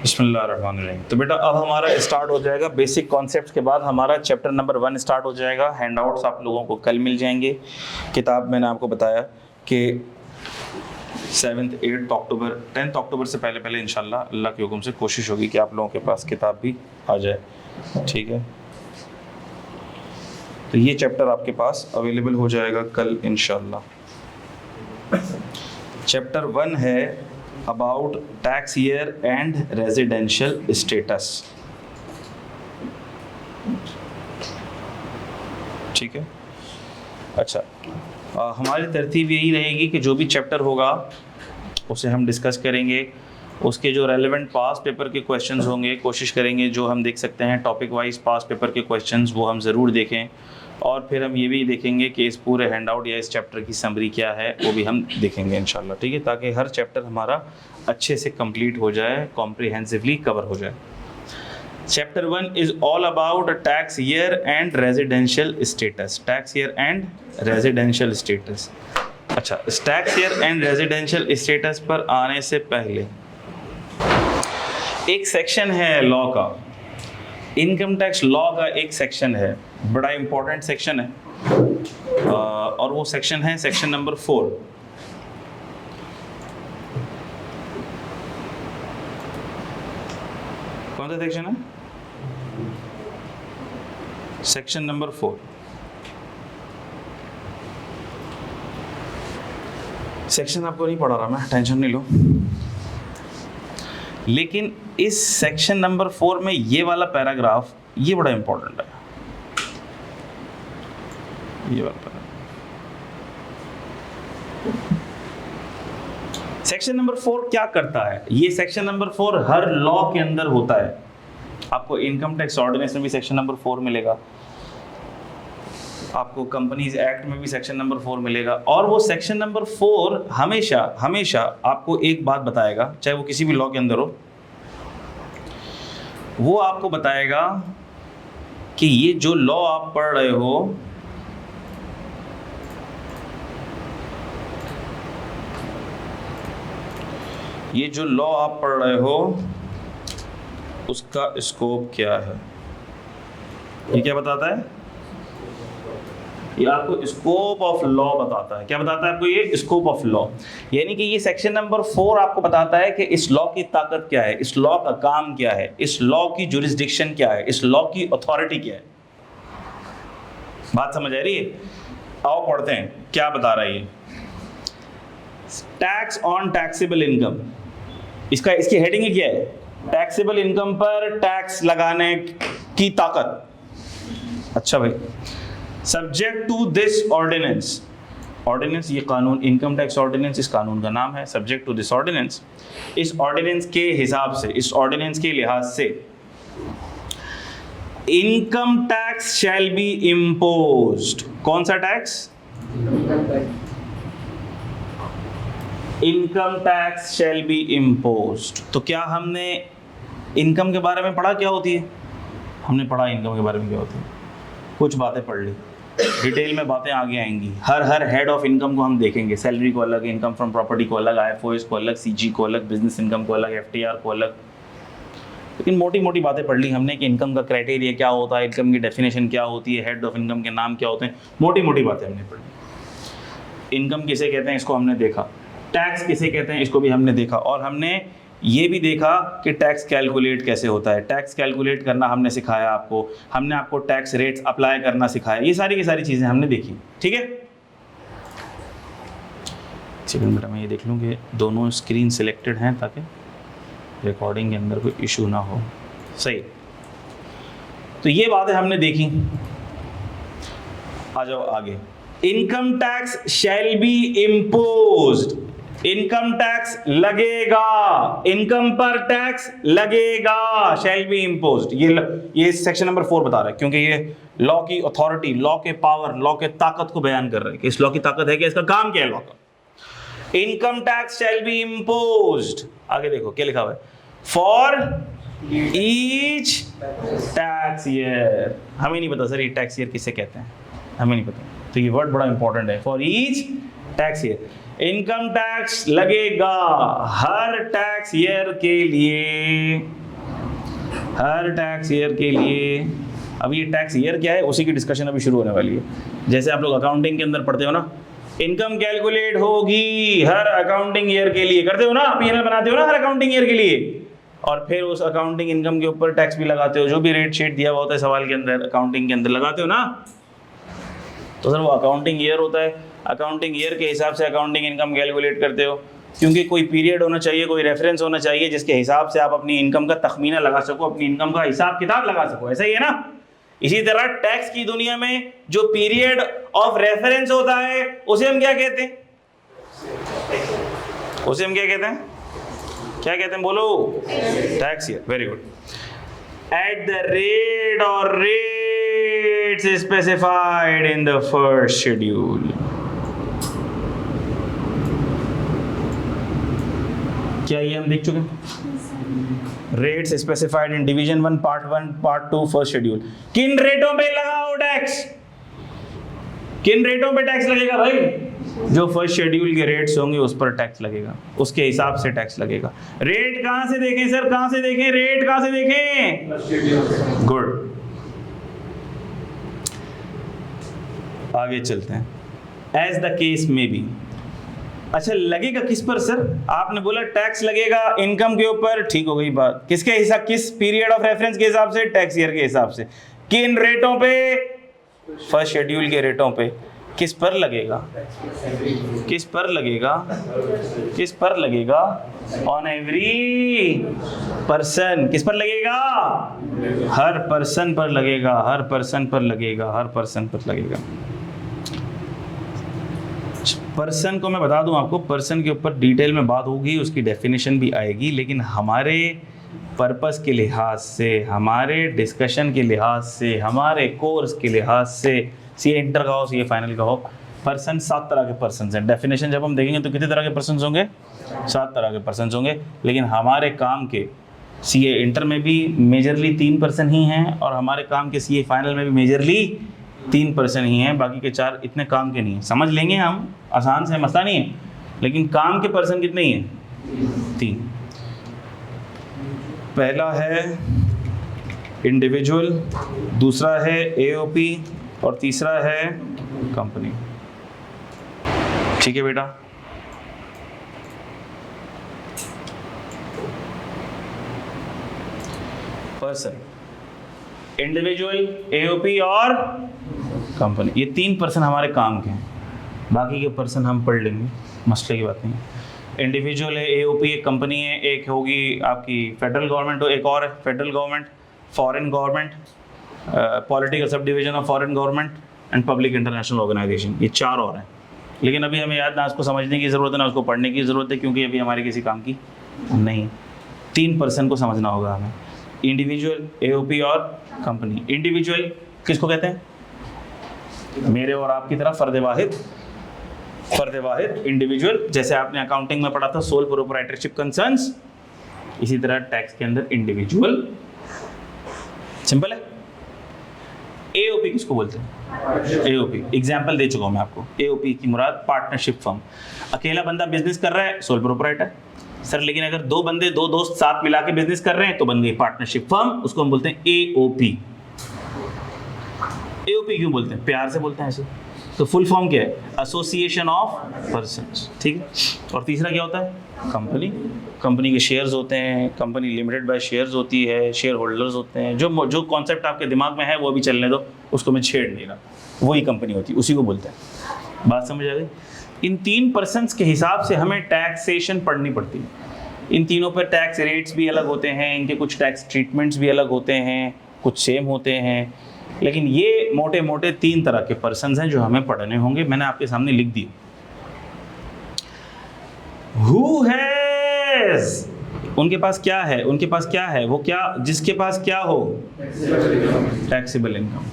बिस्मिल्लाहिर्रहमानिर्रहीम। तो बेटा अब हमारा स्टार्ट हो जाएगा बेसिक कॉन्सेप्ट्स के बाद हमारा चैप्टर नंबर 1 स्टार्ट हो जाएगा। हैंडआउट्स आप लोगों को कल मिल जाएंगे। किताब मैंने आपको बताया कि 7th 8th अक्टूबर 10th अक्टूबर से पहले पहले इंशाल्लाह अल्लाह के हुक्म से कोशिश होगी कि आप लोगों के पास किताब भी आ जाए, ठीक है। तो ये चैप्टर आपके पास अवेलेबल हो जाएगा कल इंशाल्लाह। चैप्टर 1 है about tax year and residential status, ठीक है। अच्छा, हमारी तरतीब यही रहेगी कि जो भी चैप्टर होगा उसे हम डिस्कस करेंगे, उसके जो रेलेवेंट पास पेपर के क्वेश्चंस होंगे कोशिश करेंगे जो हम देख सकते हैं टॉपिक वाइज पास पेपर के क्वेश्चंस वो हम ज़रूर देखें, और फिर हम ये भी देखेंगे कि इस पूरे हैंडआउट या इस चैप्टर की समरी क्या है वो भी हम देखेंगे इंशाल्लाह, ठीक है, ताकि हर चैप्टर हमारा अच्छे से कंप्लीट हो जाए, कॉम्प्रिहेंसिवली कवर हो जाए। Chapter 1 is all about tax year and residential status. Tax year and residential status. अच्छा, tax year and residential status पर आने से पहले एक सेक्शन है लॉ का, इनकम टैक्स लॉ का एक सेक्शन है, बड़ा इंपॉर्टेंट सेक्शन है, और वो सेक्शन है सेक्शन नंबर 4। कौन सा सेक्शन है? Section number 4। सेक्शन आपको नहीं पढ़ा रहा मैं, टेंशन नहीं लो, लेकिन इस सेक्शन नंबर 4 में ये वाला पैराग्राफ ये बड़ा इंपॉर्टेंट है। ये वाला पैराग्राफ सेक्शन नंबर 4 क्या करता है? ये सेक्शन नंबर 4 हर लॉ के अंदर होता है। आपको इनकम टैक्स ऑर्डिनेंस में भी सेक्शन नंबर 4 मिलेगा, आपको कंपनीज एक्ट में भी सेक्शन नंबर 4 मिलेगा, और वो सेक्शन नंबर 4 हमेशा हमेशा आपको एक बात बताएगा, चाहे वो किसी भी लॉ के अंदर हो, वो आपको बताएगा कि ये जो लॉ आप पढ़ रहे हो ये जो लॉ आप पढ़ रहे हो उसका स्कोप क्या है। ये क्या बताता है? ये आपको स्कोप ऑफ लॉ बताता है। क्या बताता है आपको? ये स्कोप ऑफ लॉ, यानी कि ये सेक्शन नंबर 4 आपको बताता है कि इस लॉ की ताकत क्या है, इस लॉ का काम क्या है, इस लॉ की जुरिस्डिक्शन क्या है, इस लॉ की अथॉरिटी क्या है। बात समझ आ रही है? आओ पढ़ते हैं क्या बता रहा है ये। टैक्स ऑन टैक्सेबल इनकम, इसकी हेडिंग क्या है? टैक्सेबल इनकम पर टैक्स लगाने की ताकत। अच्छा भाई, subject to this ordinance, ordinance ये कानून, इनकम टैक्स ऑर्डिनेंस इस कानून का नाम है। सब्जेक्ट टू दिस ऑर्डिनेंस, इस ऑर्डिनेंस के हिसाब से, इस ऑर्डिनेंस के लिहाज से income tax shall be imposed. कौन सा tax? Income tax shall be imposed. तो क्या हमने इनकम के बारे में पढ़ा क्या होती है? हमने पढ़ा इनकम के बारे में क्या होती है, कुछ बातें पढ़ ली, डिटेल में बातें आगे आएंगी। हर हेड ऑफ इनकम को हम देखेंगे, सैलरी को अलग, इनकम फ्रॉम प्रॉपर्टी को अलग, IFOS को अलग, CG को अलग, बिजनेस इनकम को अलग, FTR को अलग। लेकिन मोटी मोटी बातें पढ़ ली हमने कि इनकम का क्राइटेरिया क्या होता है, इनकम की डेफिनेशन क्या होती है, हेड ऑफ इनकम के नाम क्या होते हैं, मोटी मोटी बातें हमने पढ़ी। इनकम किसे कहते हैं इसको हमने देखा, टैक्स किसे कहते हैं इसको भी हमने देखा, और हमने ये भी देखा कि टैक्स कैलकुलेट कैसे होता है। टैक्स कैलकुलेट करना हमने सिखाया आपको, हमने आपको टैक्स रेट्स अप्लाई करना सिखाया, ये सारी की सारी चीज़ें हमने देखी, ठीक है। सेकंड बेटा मैं ये देख लूँ कि दोनों स्क्रीन सिलेक्टेड हैं ताकि रिकॉर्डिंग के अंदर कोई इशू ना हो। सही, तो ये बातें हमने देखी। आ जाओ आगे। Income tax shall be imposed, income tax लगेगा, इनकम पर टैक्स लगेगा, शैल बी इम्पोज्ड। ये सेक्शन नंबर 4 बता रहा है, क्योंकि ये लॉ की अथॉरिटी, लॉ के पावर, लॉ के ताकत को बयान कर रहा है कि इस लॉ की ताकत है कि इसका काम क्या है लॉ का। Income tax shall be imposed. आगे देखो क्या लिखा हुआ है, फॉर ईच टैक्स ईयर। हमें नहीं पता सर ये टैक्स ईयर किसे कहते हैं, हमें नहीं पता, तो ये वर्ड बड़ा इंपॉर्टेंट है, for each tax year. Income tax लगेगा हर टैक्स ईयर के लिए, हर टैक्स ईयर के लिए। अब ये टैक्स ईयर क्या है उसी की डिस्कशन अभी शुरू होने वाली है। जैसे आप लोग अकाउंटिंग के अंदर पढ़ते हो ना, इनकम कैलकुलेट होगी हर अकाउंटिंग ईयर के लिए, करते हो ना, पीएनएल बनाते हो ना हर अकाउंटिंग ईयर के लिए, और फिर उस अकाउंटिंग इनकम के ऊपर टैक्स भी लगाते हो, जो भी रेट शीट दिया हुआ होता है सवाल के अंदर अकाउंटिंग के अंदर लगाते हो ना। तो सर वो अकाउंटिंग ईयर होता है, अकाउंटिंग ईयर के हिसाब से अकाउंटिंग इनकम कैलकुलेट करते हो, क्योंकि कोई पीरियड होना चाहिए, कोई रेफरेंस होना चाहिए जिसके हिसाब से आप अपनी इनकम का तखमीना लगा सको, अपनी इनकम का हिसाब किताब लगा सको। ऐसा ही है ना। इसी तरह टैक्स की दुनिया में जो पीरियड ऑफ रेफरेंस होता है उसे हम क्या कहते हैं, उसे हम क्या कहते हैं, क्या कहते हैं बोलो, tax year. Very good. At the rate और rates specified in the first schedule. क्या ये हम देख चुके हैं? Rates specified in division 1 part 2 first schedule. किन रेटों पे लगाओ टैक्स, किन रेटों पे टैक्स लगेगा भाई? जो फर्स्ट शेड्यूल के रेट्स होंगे उस पर टैक्स लगेगा, उसके हिसाब से टैक्स लगेगा। रेट कहां से देखें सर, कहां से देखें, रेट कहां से देखें? गुड, आगे चलते हैं। एज द केस में बी। अच्छा लगेगा किस पर सर? आपने बोला टैक्स लगेगा इनकम के ऊपर, ठीक हो गई बात। किसके हिसाब, किस पीरियड ऑफ रेफरेंस के हिसाब से? टैक्स ईयर के हिसाब से। किन रेटों पे? फर्स्ट शेड्यूल के रेटों पे। किस पर लगेगा, किस पर लगेगा, किस पर लगेगा? On every person. किस पर लगेगा? हर पर्सन पर लगेगा, हर पर्सन पर लगेगा, हर पर्सन पर लगेगा। पर्सन को मैं बता दूं आपको, पर्सन के ऊपर डिटेल में बात होगी, उसकी डेफिनेशन भी आएगी, लेकिन हमारे पर्पस के लिहाज से, हमारे डिस्कशन के लिहाज से, हमारे कोर्स के लिहाज से, सीए इंटर का हो, सीए फाइनल का हो, पर्सन 7 तरह के पर्सन हैं। डेफिनेशन जब हम देखेंगे तो कितने तरह के पर्सन होंगे? 7 तरह के पर्सन होंगे। लेकिन हमारे काम के सीए इंटर में भी मेजरली 3 पर्सन ही हैं, और हमारे काम के सीए फाइनल में भी मेजरली 3 पर्सन ही हैं, बाकी के 4 इतने काम के नहीं हैं। समझ लेंगे हम, आसान से मसला नहीं है, लेकिन काम के पर्सन कितने ही हैं? 3। पहला है इंडिविजुअल, दूसरा है एओपी, और तीसरा है कंपनी। ठीक है बेटा? पर्सन, इंडिविजुअल, एओपी और कंपनी, ये 3 पर्सन हमारे काम के हैं। बाकी के पर्सन हम पढ़ लेंगे, मसले की बात नहीं है। इंडिविजुअल है, एओपी एक कंपनी है, एक होगी आपकी फेडरल गवर्नमेंट, एक और है federal government, foreign government, political सब division of foreign government and public international organisation. ये 4 और हैं, लेकिन अभी हमें याद ना उसको समझने की ज़रूरत है ना उसको पढ़ने की ज़रूरत है, क्योंकि अभी हमारे किसी काम की नहीं। 3 पर्सन को समझना होगा हमें, इंडिविजुअल, एओपी और कंपनी। इंडिविजुअल किसको कहते हैं? मेरे और आपकी तरह फर्द वाहिद, फर्द वाहिद इंडिविजुअल। जैसे आपने अकाउंटिंग में पढ़ा था सोल प्रोप्राइटरशिप कंसर्न्स, इसी तरह टैक्स के अंदर इंडिविजुअल। सिंपल है। एओपी किसको बोलते हैं? एओपी एग्जाम्पल दे चुका हूं मैं आपको। एओपी की मुराद पार्टनरशिप फर्म। अकेला बंदा बिजनेस कर रहा है, सोल प्रोप्राइटर सर, लेकिन अगर 2 बंदे 2 दोस्त साथ मिला के बिजनेस कर रहे हैं तो बन गई पार्टनरशिप फर्म, उसको हम बोलते हैं एओपी। एओपी क्यों बोलते हैं? प्यार से बोलते हैं ऐसे। तो फुल फॉर्म क्या है? Association of persons. ठीक है। और तीसरा क्या होता है? कंपनी। कंपनी के शेयर्स होते हैं, कंपनी लिमिटेड बाय शेयर्स होती है, शेयर होल्डर्स होते हैं। जो कॉन्सेप्ट आपके दिमाग में है वो भी चलने दो, उसको मैं छेड़ नहीं रहा, वही कंपनी होती है, उसी को बोलते हैं। बात समझ आ गई? इन 3 पर्सन्स के हिसाब से हमें टैक्सेशन पढ़नी पड़ती है। इन तीनों पर टैक्स रेट्स भी अलग होते हैं, इनके कुछ टैक्स ट्रीटमेंट्स भी अलग होते हैं, कुछ सेम होते हैं, लेकिन ये मोटे मोटे 3 तरह के पर्सन्स हैं जो हमें पढ़ने होंगे। मैंने आपके सामने लिख दी। हु हैज, उनके पास क्या है? उनके पास क्या है? वो क्या, जिसके पास क्या हो? Taxable income.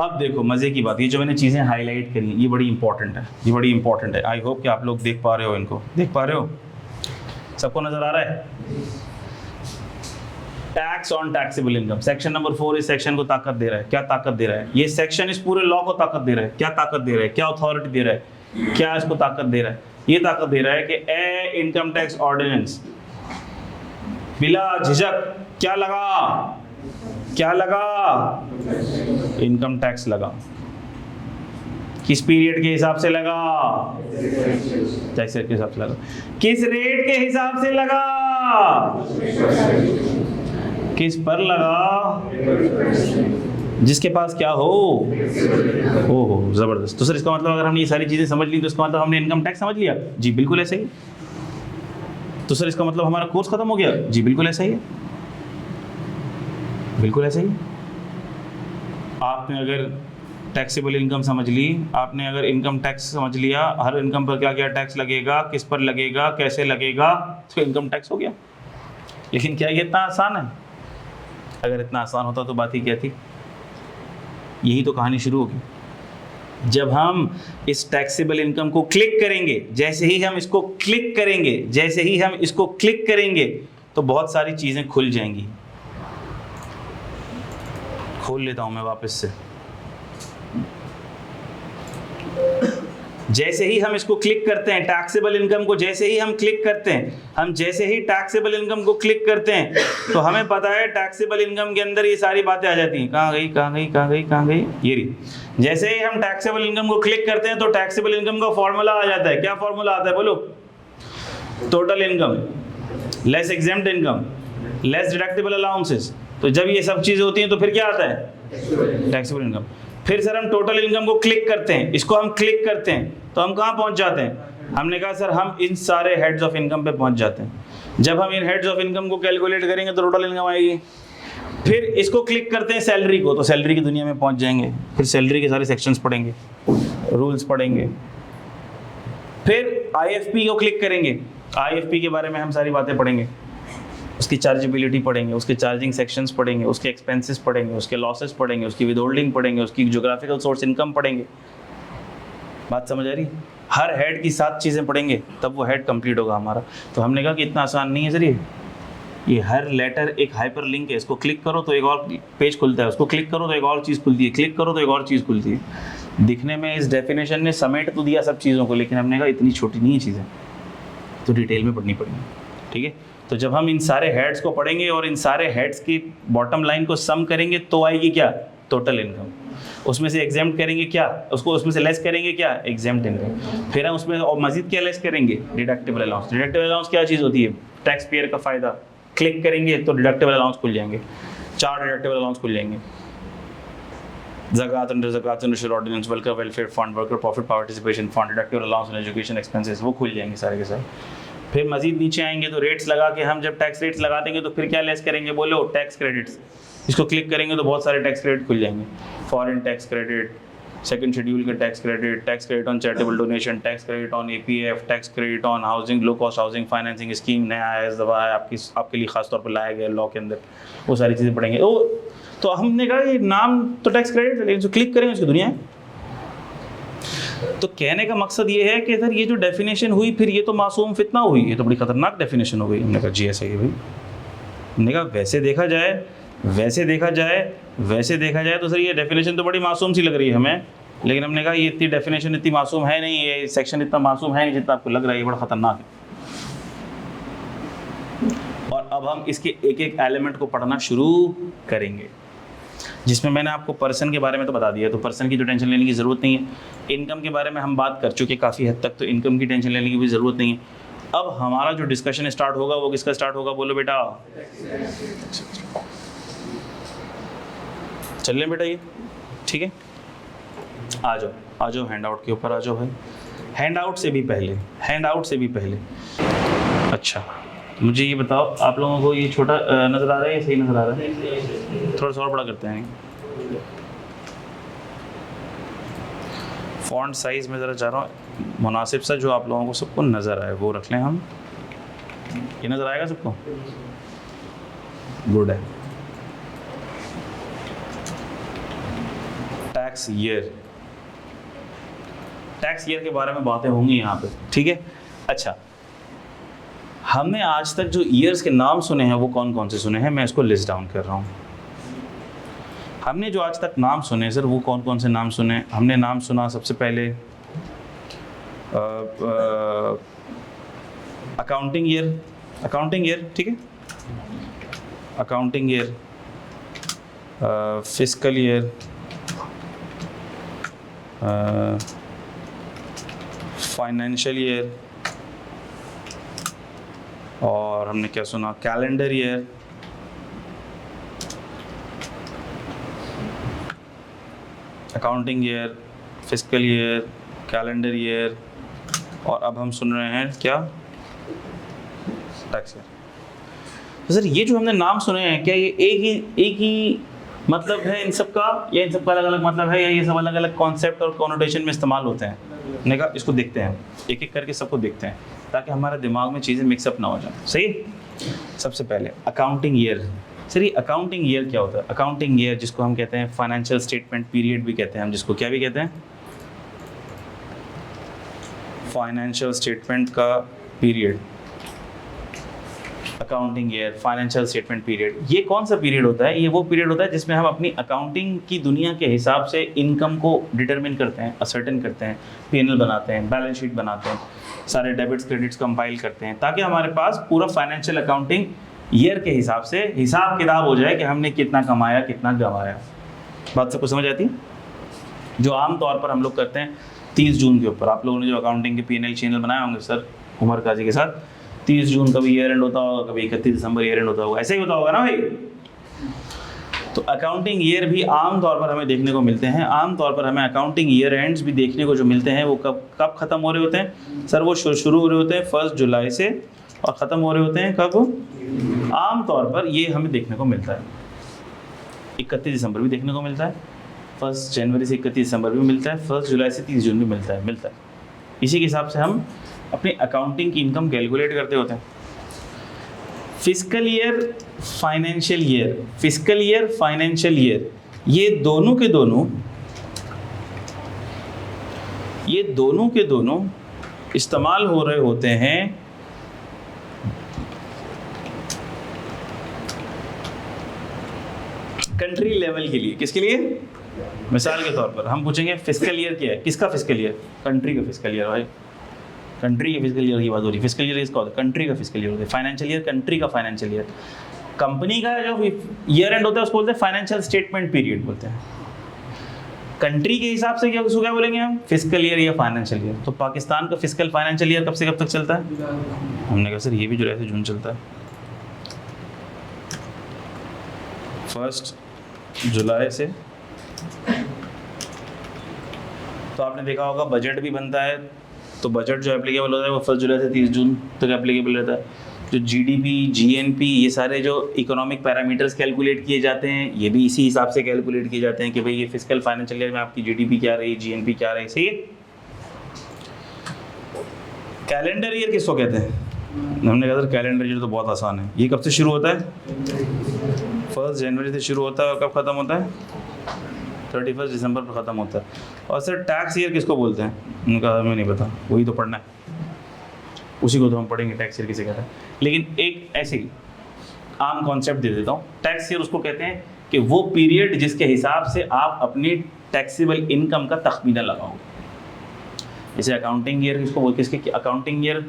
अब देखो मजे की बात, ये जो मैंने चीजें हाईलाइट करी ये बड़ी इंपॉर्टेंट है, ये बड़ी इंपॉर्टेंट है। आई होप कि आप लोग देख पा रहे हो, इनको देख पा रहे हो, सबको नजर आ रहा है? Tax on taxable income, section number 4 इस सेक्शन को ताकत दे रहा है। क्या ताकत दे रहा है? ये सेक्शन इस पूरे लॉ को ताकत दे रहा है। क्या ताकत दे रहा है? क्या अथॉरिटी दे रहा है? क्या इसको ताकत दे रहा है? ये ताकत दे रहा है कि ए इनकम टैक्स ऑर्डिनेंस बिला झिझक क्या लगा, क्या लगा? इनकम टैक्स लगा। किस पीरियड के हिसाब से लगा? टैक्स रेट के हिसाब से लगा। किस रेट के हिसाब से लगा? किस पर लगा? जिसके पास क्या हो। ओहो जबरदस्त। तो सर इसका मतलब अगर हमने ये सारी चीजें समझ ली तो इसका मतलब हमने इनकम टैक्स समझ लिया? जी बिल्कुल ऐसा ही। तो सर इसका मतलब हमारा कोर्स खत्म हो गया? जी बिल्कुल ऐसा ही है, बिल्कुल ऐसा ही। आपने अगर टैक्सेबल इनकम समझ ली, आपने अगर इनकम टैक्स समझ लिया, हर इनकम पर क्या क्या टैक्स लगेगा, किस पर लगेगा, कैसे लगेगा, तो इनकम टैक्स हो गया। लेकिन क्या ये इतना आसान है? अगर इतना आसान होता तो बात ही क्या थी? यही तो कहानी शुरू होगी। जब हम इस टैक्सेबल इनकम को क्लिक करेंगे, जैसे ही हम इसको क्लिक करेंगे, जैसे ही हम इसको क्लिक करेंगे तो बहुत सारी चीज़ें खुल जाएंगी। खोल लेता हूं मैं वापस से। जैसे ही हम इसको क्लिक करते हैं टैक्सेबल इनकम को, जैसे ही हम क्लिक करते हैं, हम जैसे ही टैक्सेबल इनकम को क्लिक करते हैं तो हमें पता है टैक्सेबल इनकम के अंदर ये सारी बातें आ जाती हैं। कहाँ गई, कहाँ गई, कहाँ गई, कहाँ गई? ये रही। जैसे ही हम टैक्सेबल इनकम को क्लिक करते हैं तो टैक्सेबल इनकम का फॉर्मूला आ जाता है। क्या फॉर्मूला आता है बोलो? Total income less exempt income less deductible allowances. तो जब ये सब चीजें होती हैं तो फिर क्या आता है? Taxable income. फिर सर हम टोटल इनकम को क्लिक करते हैं, इसको हम क्लिक करते हैं तो हम कहाँ पहुंच जाते हैं? हमने कहा सर हम इन सारे हेड्स ऑफ इनकम पे पहुंच जाते हैं। जब हम इन हेड्स ऑफ इनकम को कैलकुलेट करेंगे तो टोटल इनकम आएगी। फिर इसको क्लिक करते हैं सैलरी को, तो सैलरी की दुनिया में पहुंच जाएंगे। फिर सैलरी के सारे सेक्शंस पढ़ेंगे, रूल्स पढ़ेंगे। फिर आईएफपी को क्लिक करेंगे, आईएफपी के बारे में हम सारी बातें पढ़ेंगे, उसकी चार्जेबिलिटी पढ़ेंगे, उसके चार्जिंग सेक्शंस पढ़ेंगे, उसके एक्सपेंसेस पढ़ेंगे, उसके लॉसेस पढ़ेंगे, उसकी विदहोल्डिंग पढ़ेंगे, उसकी ज्योग्राफिकल सोर्स इनकम पढ़ेंगे। बात समझ आ रही? हर हेड की 7 चीज़ें पढ़ेंगे तब वो हेड कंप्लीट होगा हमारा। तो हमने कहा कि इतना आसान नहीं है सर ये हर लेटर एक हाइपर लिंक है, इसको क्लिक करो तो एक और पेज खुलता है, उसको क्लिक करो तो एक और चीज़ खुलती है, क्लिक करो तो एक और चीज़ खुलती है। दिखने में इस डेफिनेशन ने समेट तो दिया सब चीज़ों को, लेकिन हमने कहा इतनी छोटी नहीं है चीज़ें, तो डिटेल में पढ़नी पड़ेगी। ठीक है, तो जब हम इन सारे हेड्स को पढ़ेंगे और इन सारे हेड्स की बॉटम लाइन को सम करेंगे तो आएगी क्या? Total income. उसमें से एग्जेम्प्ट करेंगे क्या? उसको उसमें से लेस करेंगे क्या? Exempt income. फिर हम उसमें और मजीद क्या लेस करेंगे? Deductible allowance. डिडक्टेबल अलाउंस क्या चीज़ होती है? टैक्स पेयर का फ़ायदा। क्लिक करेंगे तो डिडक्टेबल अलाउंस खुल जाएंगे, 4 डिडक्टेबल अलाउंस खुल जाएंगे। ज़कात अंडर ज़कात under ordinance, worker welfare fund, worker profit participation fund, deductible allowance and education expenses, वो खुल जाएंगे सारे के सारे। फिर मजीद नीचे आएंगे तो रेट्स लगा के हम जब टैक्स रेट्स लगा देंगे तो फिर क्या लेस करेंगे? बोलो टैक्स क्रेडिट्स। इसको क्लिक करेंगे तो बहुत सारे टैक्स क्रेडिट खुल जाएंगे। Foreign tax credit, second schedule के tax credit on charitable donation, tax credit on APF, tax credit on housing, low cost housing financing scheme नया है, इस दफ़ा है आपके लिए खास तौर पर लाया गया लॉ के अंदर, वो सारी चीज़ें पढ़ेंगे। तो हमने कहा ये नाम तो टैक्स क्रेडिट है, लेकिन जो क्लिक करेंगे उसकी दुनिया है। तो कहने का मकसद ये है कि सर ये जो डेफिनेशन हुई फिर ये तो मासूम फितना हुई, ये तो बड़ी खतरनाक डेफिनेशन हो गई। हमने कहा जी ऐसा ही भाई। हमने कहा वैसे देखा जाए तो सर ये डेफिनेशन तो बड़ी मासूम सी लग रही है हमें, लेकिन हमने कहा ये इतनी डेफिनेशन इतनी मासूम है नहीं, ये सेक्शन इतना मासूम है नहीं जितना आपको लग रहा है, ये बड़ा खतरनाक है। और अब हम इसके एक एक एलिमेंट को पढ़ना शुरू करेंगे, जिसमें मैंने आपको पर्सन के बारे में तो बता दिया, तो पर्सन की तो टेंशन लेने की ज़रूरत नहीं है। इनकम के बारे में हम बात कर चुके काफ़ी हद तक, तो इनकम की टेंशन लेने की भी ज़रूरत नहीं है। अब हमारा जो डिस्कशन स्टार्ट होगा वो किसका स्टार्ट होगा? बोलो बेटा। चल लें बेटा ये, ठीक है। आ जाओ हैंड आउट के ऊपर आ जाओ भाई। हैंड आउट से भी पहले अच्छा मुझे ये बताओ, आप लोगों को ये छोटा नज़र आ रहा है या सही नज़र आ रहा है? थोड़ा सा और बड़ा करते हैं। फॉन्ट साइज़ में ज़रा चाह रहा हूँ मुनासिब सा जो आप लोगों को सबको नज़र आए वो रख लें हम। ये नज़र आएगा सबको? गुड है। टैक्स ईयर के बारे में बातें होंगी यहाँ पे, ठीक है। अच्छा, हमने आज तक जो ईयर्स के नाम सुने हैं वो कौन कौन से सुने हैं? मैं इसको लिस्ट डाउन कर रहा हूँ। हमने जो आज तक नाम सुने सर वो कौन कौन से नाम सुने? हमने नाम सुना सबसे पहले अकाउंटिंग ईयर, ठीक है, accounting year, fiscal year, financial year, और हमने क्या सुना, calendar year, accounting year, fiscal year, calendar year, और अब हम सुन रहे हैं क्या, टैक्स ईयर। तो सर ये जो हमने नाम सुने हैं, क्या ये एक ही मतलब है इन सब का, या इन सब का अलग अलग मतलब है, या ये सब अलग अलग कॉन्सेप्ट और कॉनोटेशन में इस्तेमाल होते हैं? हमने कहा इसको देखते हैं, एक एक करके सबको देखते हैं ताकि हमारे दिमाग में चीज़ें मिक्सअप ना हो जाए। सही। सबसे पहले अकाउंटिंग ईयर। सर ये अकाउंटिंग ईयर क्या होता है? अकाउंटिंग ईयर जिसको हम कहते हैं फाइनेंशियल स्टेटमेंट पीरियड भी कहते हैं, हम जिसको क्या भी कहते हैं, फाइनेंशियल स्टेटमेंट का period, accounting year, financial statement period. ये कौन सा पीरियड होता है? ये वो पीरियड होता है जिसमें हम अपनी अकाउंटिंग की दुनिया के हिसाब से इनकम को डिटरमिन करते हैं, असर्टेन करते हैं, पीएनएल बनाते हैं, बैलेंस शीट बनाते हैं, सारे डेबिट्स क्रेडिट्स कंपाइल करते हैं, ताकि हमारे पास पूरा फाइनेंशियल अकाउंटिंग ईयर के हिसाब से हिसाब किताब हो जाए कि हमने कितना कमाया, कितना गंवाया। बात सबको समझ आती है? जो आमतौर पर हम लोग करते हैं 30 जून के ऊपर। आप लोगों ने जो अकाउंटिंग के पीएनएल चैनल बनाए होंगे सर उमर काजी के साथ, 30 जून कभी ईयर एंड होता होगा, कभी 31 दिसंबर ईयर एंड होता होगा, ऐसे ही होता होगा ना भाई। तो अकाउंटिंग ईयर भी आमतौर पर हमें देखने को मिलते हैं। आमतौर पर हमें अकाउंटिंग ईयर एंड्स भी देखने को जो मिलते हैं वो कब ख़त्म हो रहे होते हैं सर? वो शुरू हो रहे होते हैं 1 जुलाई से, और ख़त्म हो रहे होते हैं कब? आमतौर पर ये हमें देखने को मिलता है 31 दिसंबर भी देखने को मिलता है, 1 जनवरी से 31 दिसंबर भी मिलता है, 1 जुलाई से 30 जून भी मिलता है। इसी के हिसाब से हम अपनी अकाउंटिंग की इनकम कैलकुलेट करते होते हैं। Fiscal year, financial year, fiscal year, financial year, ये दोनों के दोनों इस्तेमाल हो रहे होते हैं कंट्री लेवल के लिए। किसके लिए? मिसाल के तौर पर हम पूछेंगे फिस्कल ईयर क्या है? किसका फिस्कल ईयर? कंट्री का फिस्कल ईयर भाई। कंट्री के फिस्कल ईयर की बात हो रही है। फिस्कल ईयर किसका होता है? कंट्री का फिस्कल ईयर होता है। फाइनेंशियल ईयर कंट्री का फाइनेंशियल ईयर। कंपनी का जो ईयर एंड होता है उसको बोलते हैं फाइनेंशियल स्टेटमेंट पीरियड बोलते हैं। कंट्री के हिसाब से उसको क्या बोलेंगे हम? फिस्कल ईयर या फाइनेंशियल ईयर। तो पाकिस्तान का फिस्कल फाइनेंशियल ईयर कब से कब तक चलता है? हमने कहा सर ये भी जुलाई से जून चलता है। 1 जुलाई से। तो आपने देखा होगा बजट भी बनता है, तो बजट जो एप्लीकेबल होता है वो 1 जुलाई से 30 जून तक एप्लीकेबल रहता है। जो जीडीपी, जीएनपी, ये सारे जो इकोनॉमिक पैरामीटर्स कैलकुलेट किए जाते हैं ये भी इसी हिसाब से कैलकुलेट किए जाते हैं कि भाई ये फिस्कल फाइनेंशियल ईयर में आपकी जीडीपी क्या रही, जीएनपी क्या रही। सही है। कैलेंडर ईयर किसको कहते हैं? हमने कहा सर कैलेंडर ईयर तो बहुत आसान है। ये कब से शुरू होता है? 1 जनवरी से शुरू होता है और कब ख़त्म होता है? 31 दिसंबर पर ख़त्म होता है। और सर टैक्स ईयर किसको बोलते हैं? उनका हमें नहीं पता, वही तो पढ़ना है, उसी को तो हम पढ़ेंगे टैक्स ईयर किसे कहते हैं। लेकिन एक ऐसे ही आम कॉन्सेप्ट दे देता हूँ। टैक्स ईयर उसको कहते हैं कि वो पीरियड जिसके हिसाब से आप अपनी टैक्सेबल इनकम का तखमीना लगाओगे। जैसे अकाउंटिंग ईयर किसके अकाउंटिंग ईयर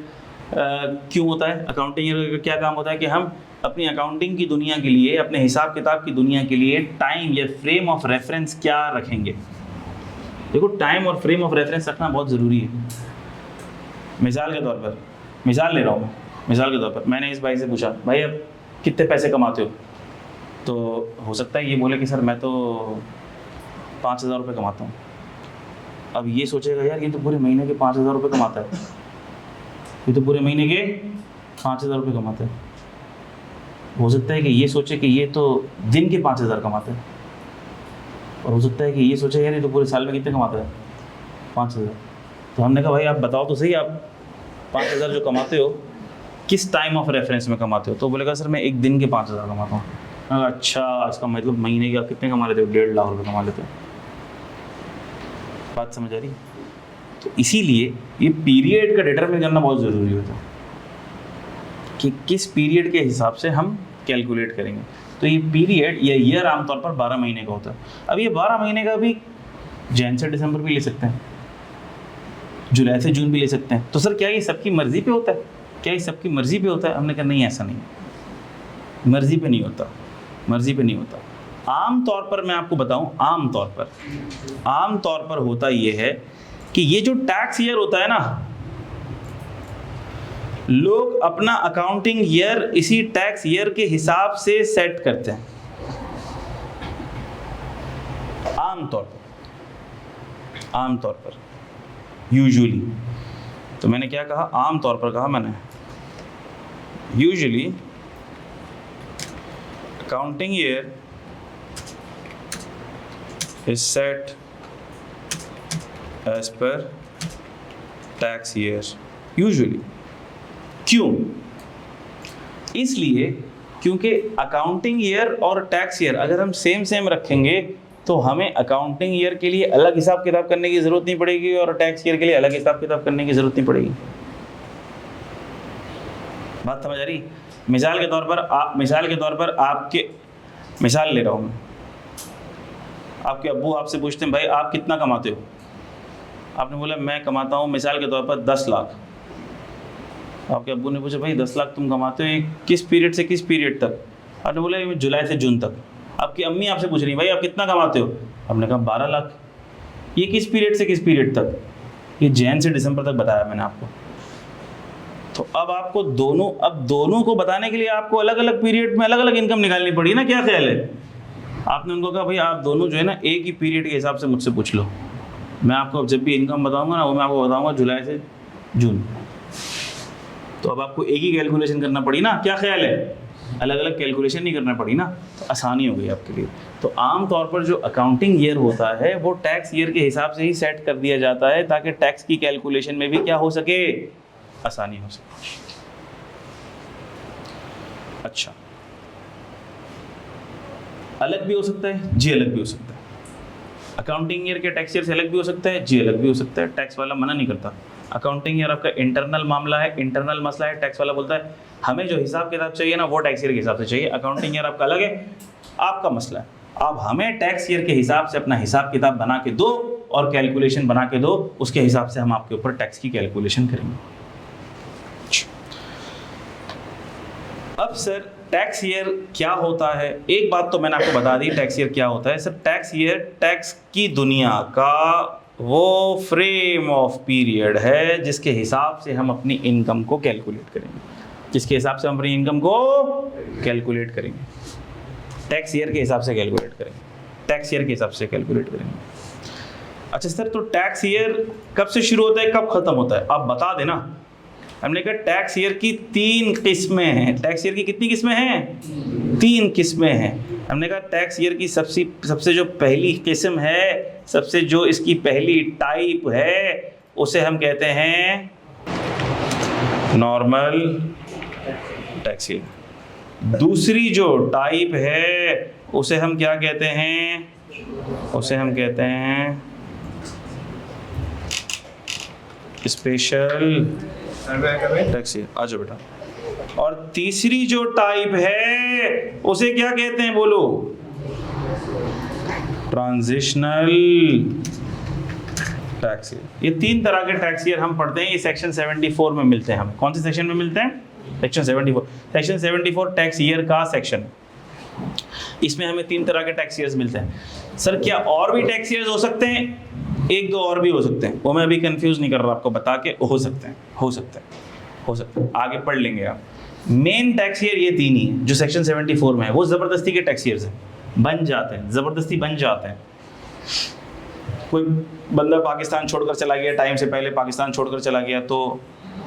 क्यों होता है? अकाउंटिंग ईयर का क्या काम होता है कि हम अपनी अकाउंटिंग की दुनिया के लिए, अपने हिसाब किताब की दुनिया के लिए टाइम या फ्रेम ऑफ रेफरेंस क्या रखेंगे। देखो टाइम और फ्रेम ऑफ रेफरेंस रखना बहुत ज़रूरी है। मिसाल के तौर पर, मिसाल ले रहा हूँ मैं, मिसाल के तौर पर मैंने इस भाई से पूछा भाई अब कितने पैसे कमाते हो? तो हो सकता है ये बोले कि सर मैं तो 5,000 रुपये कमाता हूँ। अब ये सोचेगा यार ये तो पूरे महीने के 5,000 रुपये कमाता है, ये तो पूरे महीने के 5,000 रुपये कमाता है। हो सकता है कि ये सोचे कि ये तो दिन के 5,000 कमाता है, और हो सकता है कि ये सोचे यार ये तो पूरे साल में कितने कमाता है? 5,000। तो हमने कहा भाई आप बताओ तो सही, आप 5,000 जो कमाते हो किस टाइम ऑफ रेफरेंस में कमाते हो? तो बोलेगा सर मैं एक दिन के 5,000 कमाता हूँ। अच्छा, इसका मतलब महीने के आप कितने कमा लेते हो? 1.5 लाख रुपये कमा लेते हो। बात समझ आ रही है? तो इसीलिए ये पीरियड का डिटरमिन करना बहुत ज़रूरी होता है कि किस पीरियड के हिसाब से हम कैलकुलेट करेंगे। तो ये पीरियड या ईयर आमतौर पर 12 महीने का होता है। अब ये 12 महीने का भी जैन से दिसंबर भी ले सकते हैं, जुलाई से जून भी ले सकते हैं। तो सर क्या ये सबकी मर्जी पे होता है? क्या ये सबकी मर्जी पे होता है? हमने कहा नहीं, ऐसा नहीं, मर्जी पे नहीं होता, मर्जी पे नहीं होता। आम तौर पर मैं आपको बताऊं, आम तौर पर होता ये है कि ये जो टैक्स ईयर होता है ना, लोग अपना अकाउंटिंग ईयर इसी टैक्स ईयर के हिसाब से सेट करते हैं आम तौर पर यूजुअली। तो मैंने क्या कहा? आम तौर पर कहा मैंने। Usually accounting year is set as per tax year usually। क्यों? इसलिए क्योंकि अकाउंटिंग ईयर और टैक्स ईयर अगर हम सेम रखेंगे तो हमें अकाउंटिंग ईयर के लिए अलग हिसाब किताब करने की जरूरत नहीं पड़ेगी और टैक्स ईयर के लिए अलग हिसाब किताब करने की जरूरत नहीं पड़ेगी। बात समझ आ रही? मिसाल के तौर पर आपके, मिसाल ले रहा हूँ मैं, आपके अब्बू आपसे पूछते हैं भाई आप कितना कमाते हो? आपने बोला मैं कमाता हूँ मिसाल के तौर पर 10 लाख। आपके अब्बू ने पूछा भाई 10 लाख तुम कमाते हो, ये किस पीरियड से किस पीरियड तक? आपने बोला ये जुलाई से जून तक। आपकी अम्मी आपसे पूछ रही भाई आप कितना कमाते हो? आपने कहा 12 लाख। ये किस पीरियड से किस पीरियड तक? ये जैन से दिसंबर तक बताया मैंने आपको। तो अब आपको दोनों को बताने के लिए आपको अलग अलग पीरियड में अलग अलग इनकम निकालनी पड़ी ना। क्या ख्याल है? आपने उनको कहा भाई आप दोनों जो है ना एक ही पीरियड के हिसाब से मुझसे पूछ लो, मैं आपको जब भी इनकम बताऊंगा ना वो मैं आपको बताऊंगा जुलाई से जून। तो अब आपको एक ही कैलकुलेशन करना पड़ी ना। क्या ख्याल है? अलग अलग कैलकुलेशन नहीं करना पड़ी ना, तो आसानी हो गई आपके लिए। तो आम तौर पर जो अकाउंटिंग ईयर होता है वो टैक्स ईयर के हिसाब से ही सेट कर दिया जाता है ताकि टैक्स की कैलकुलेशन में भी क्या हो सके, आसानी हो सके। अच्छा, अलग भी हो सकता है? जी अलग भी हो सकता है। अकाउंटिंग ईयर के टैक्स ईयर से अलग भी हो सकता है? जी अलग भी हो सकता है। टैक्स वाला मना नहीं करता। अकाउंटिंग ईयर आपका इंटरनल मामला है, इंटरनल मसला है। टैक्स वाला बोलता है हमें जो हिसाब किताब चाहिए ना वो टैक्स ईयर के हिसाब से चाहिए। अकाउंटिंग ईयर आपका अलग है, आपका मसला है। आप हमें टैक्स ईयर के हिसाब से अपना हिसाब किताब बना के दो और कैलकुलेशन बना के दो, उसके हिसाब से हम आपके ऊपर टैक्स की कैलकुलेशन करेंगे। अब सर टैक्स ईयर क्या होता है? एक बात तो मैंने आपको बता दी टैक्स ईयर क्या होता है। सर टैक्स ईयर टैक्स की दुनिया का वो फ्रेम ऑफ पीरियड है जिसके हिसाब से हम अपनी इनकम को कैलकुलेट करेंगे, जिसके हिसाब से हम अपनी इनकम को कैलकुलेट करेंगे, टैक्स ईयर के हिसाब से कैलकुलेट करेंगे, टैक्स ईयर के हिसाब से कैलकुलेट करेंगे। अच्छा सर, तो टैक्स ईयर कब से शुरू होता है कब खत्म होता है? आप बता देना। हमने कहा टैक्स ईयर की 3 किस्में हैं। टैक्स ईयर की कितनी किस्में हैं? 3 किस्में हैं। हमने कहा टैक्स ईयर की सबसे जो पहली किस्म है, सबसे जो इसकी पहली टाइप है, उसे हम कहते हैं नॉर्मल टैक्स ईयर। दूसरी जो टाइप है उसे हम क्या कहते हैं? उसे हम कहते हैं स्पेशल टैक्स ईयर। आ जाओ बेटा। और तीसरी जो टाइप है उसे क्या कहते हैं? बोलो। Transitional tax year. ये 3 तरह के टैक्स ईयर हम पढ़ते हैं। ये सेक्शन 74 में मिलते हैं। हम कौन से सेक्शन में मिलते हैं? सेक्शन 74। सेक्शन 74 टैक्स ईयर का सेक्शन। इसमें हमें 3 तरह के टैक्स ईयर्स मिलते हैं। सर क्या और भी टैक्स ईयर्स हो सकते हैं? 1-2 और भी हो सकते हैं, वो मैं अभी कंफ्यूज नहीं कर रहा, आपको बता के हो सकते हैं, आगे पढ़ लेंगे आप। मेन टैक्स ईयर ये 3 ही है जो सेक्शन 74 में है। वो जबरदस्ती के टैक्स ईयर्स हैं, बन जाते हैं, जबरदस्ती बन जाते हैं। कोई बंदा पाकिस्तान छोड़कर चला गया, टाइम से पहले पाकिस्तान छोड़कर चला गया, तो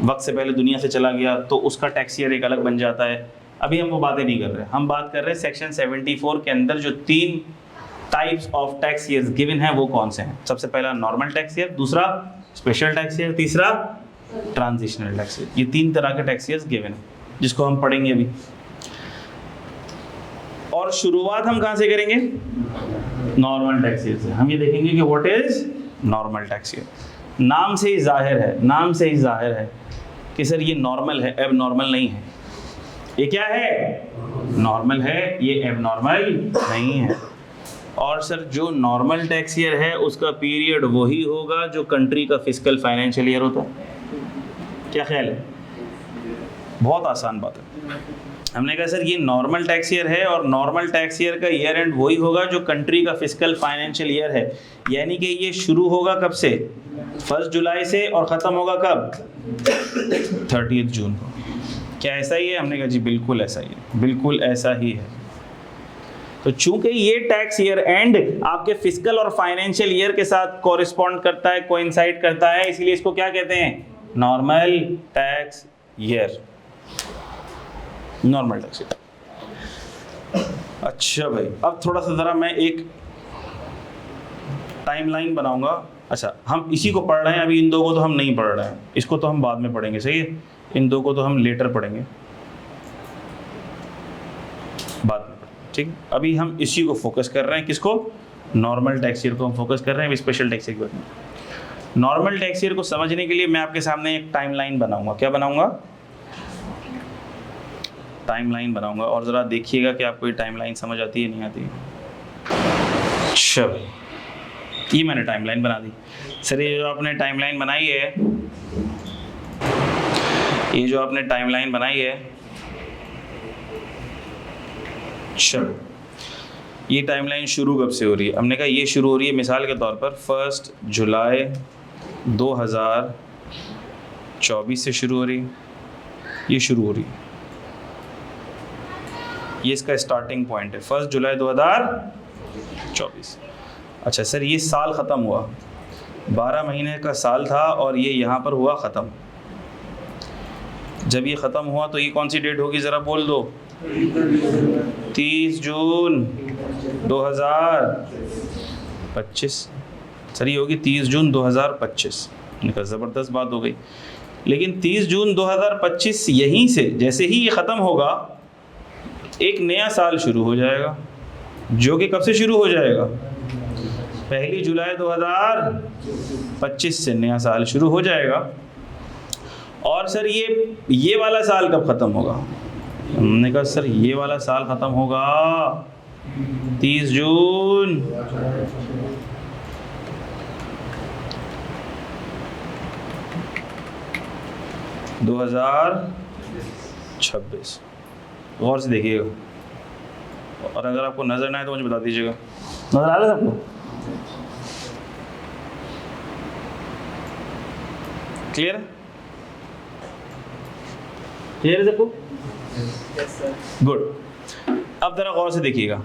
वक्त से पहले दुनिया से चला गया, तो उसका टैक्स ईयर एक अलग बन जाता है। अभी हम वो बातें नहीं कर रहे, हम बात कर रहे हैं सेक्शन 74 के अंदर जो 3 types of tax years given है वो कौन से हैं। सबसे पहला नॉर्मल टैक्स ईयर, दूसरा स्पेशल टैक्स ईयर, तीसरा ट्रांजिशनल टैक्स ईयर। ये 3 तरह के टैक्स ईयर्स गिवन है जिसको हम पढ़ेंगे अभी। और शुरुआत हम कहां से करेंगे? नॉर्मल टैक्स ईयर से। हम ये देखेंगे कि what is normal tax year. नाम से ही जाहिर है कि सर ये नॉर्मल है, एब नॉर्मल नहीं है। ये क्या है? नॉर्मल है, ये एब नॉर्मल नहीं है। और सर जो नॉर्मल टैक्स ईयर है उसका पीरियड वही होगा जो कंट्री का फिस्कल फाइनेंशियल ईयर होता है। क्या ख्याल है? बहुत आसान बात है। हमने कहा सर ये नॉर्मल टैक्स ईयर है और नॉर्मल टैक्स ईयर का ईयर एंड वही होगा जो कंट्री का फिस्कल फाइनेंशियल ईयर है, यानी कि ये शुरू होगा कब से? 1 जुलाई से और ख़त्म होगा कब? 30 जून को। क्या ऐसा ही है? हमने कहा जी बिल्कुल ऐसा ही है, बिल्कुल ऐसा ही है। तो चूंकि ये टैक्स ईयर एंड आपके फिस्कल और फाइनेंशियल ईयर के साथ कोरिस्पॉन्ड करता है, कोइंसाइड करता है, इसलिए इसको क्या कहते हैं? Normal tax year. Normal tax year. अच्छा भाई, अब थोड़ा सा ज़रा मैं एक टाइमलाइन बनाऊंगा। अच्छा, हम इसी को पढ़ रहे हैं अभी, इन दो को तो हम नहीं पढ़ रहे हैं, इसको तो हम बाद में पढ़ेंगे, सही है? इन दो को तो हम लेटर पढ़ेंगे, बाद में पढ़ेंगे, ठीक है? अभी हम इसी को फोकस कर रहे हैं, किसको? नॉर्मल टैक्स ईयर को हम फोकस कर रहे हैं, स्पेशल टैक्स ईयर को। नॉर्मल टैक्स ईयर को समझने के लिए मैं आपके सामने एक टाइमलाइन बनाऊंगा। क्या बनाऊंगा? टाइमलाइन बनाऊंगा, और ज़रा देखिएगा कि आपको ये टाइमलाइन समझ आती है नहीं आती है। अच्छा, ये मैंने टाइमलाइन बना दी। सर ये जो आपने टाइमलाइन बनाई है, ये जो आपने टाइमलाइन बनाई है, चलो ये टाइमलाइन शुरू कब से हो रही है? हमने कहा ये शुरू हो रही है मिसाल के तौर पर 1 जुलाई 2024 से शुरू हो रही है। ये शुरू हो रही है, ये इसका स्टार्टिंग पॉइंट है 1 जुलाई 2024। अच्छा सर, ये साल ख़त्म हुआ, 12 महीने का साल था और ये यहाँ पर हुआ ख़त्म। जब ये ख़त्म हुआ तो ये कौन सी डेट होगी ज़रा बोल दो? 30 जून 2025। सर ये होगी 30 जून 2025। इनका ज़बरदस्त बात हो गई। लेकिन 30 जून 2025 यहीं से जैसे ही ये ख़त्म होगा, एक नया साल शुरू हो जाएगा, जो कि कब से शुरू हो जाएगा? 1 जुलाई 2025 से नया साल शुरू हो जाएगा। और सर ये वाला साल कब ख़त्म होगा? हमने कहा सर ये वाला साल ख़त्म होगा 30 जून 2026। गौर से देखिएगा, और अगर आपको नज़र ना आए तो मुझे बता दीजिएगा। नज़र आ रहा है सबको? क्लियर है? क्लियर है सबको? गुड। अब जरा गौर से देखिएगा,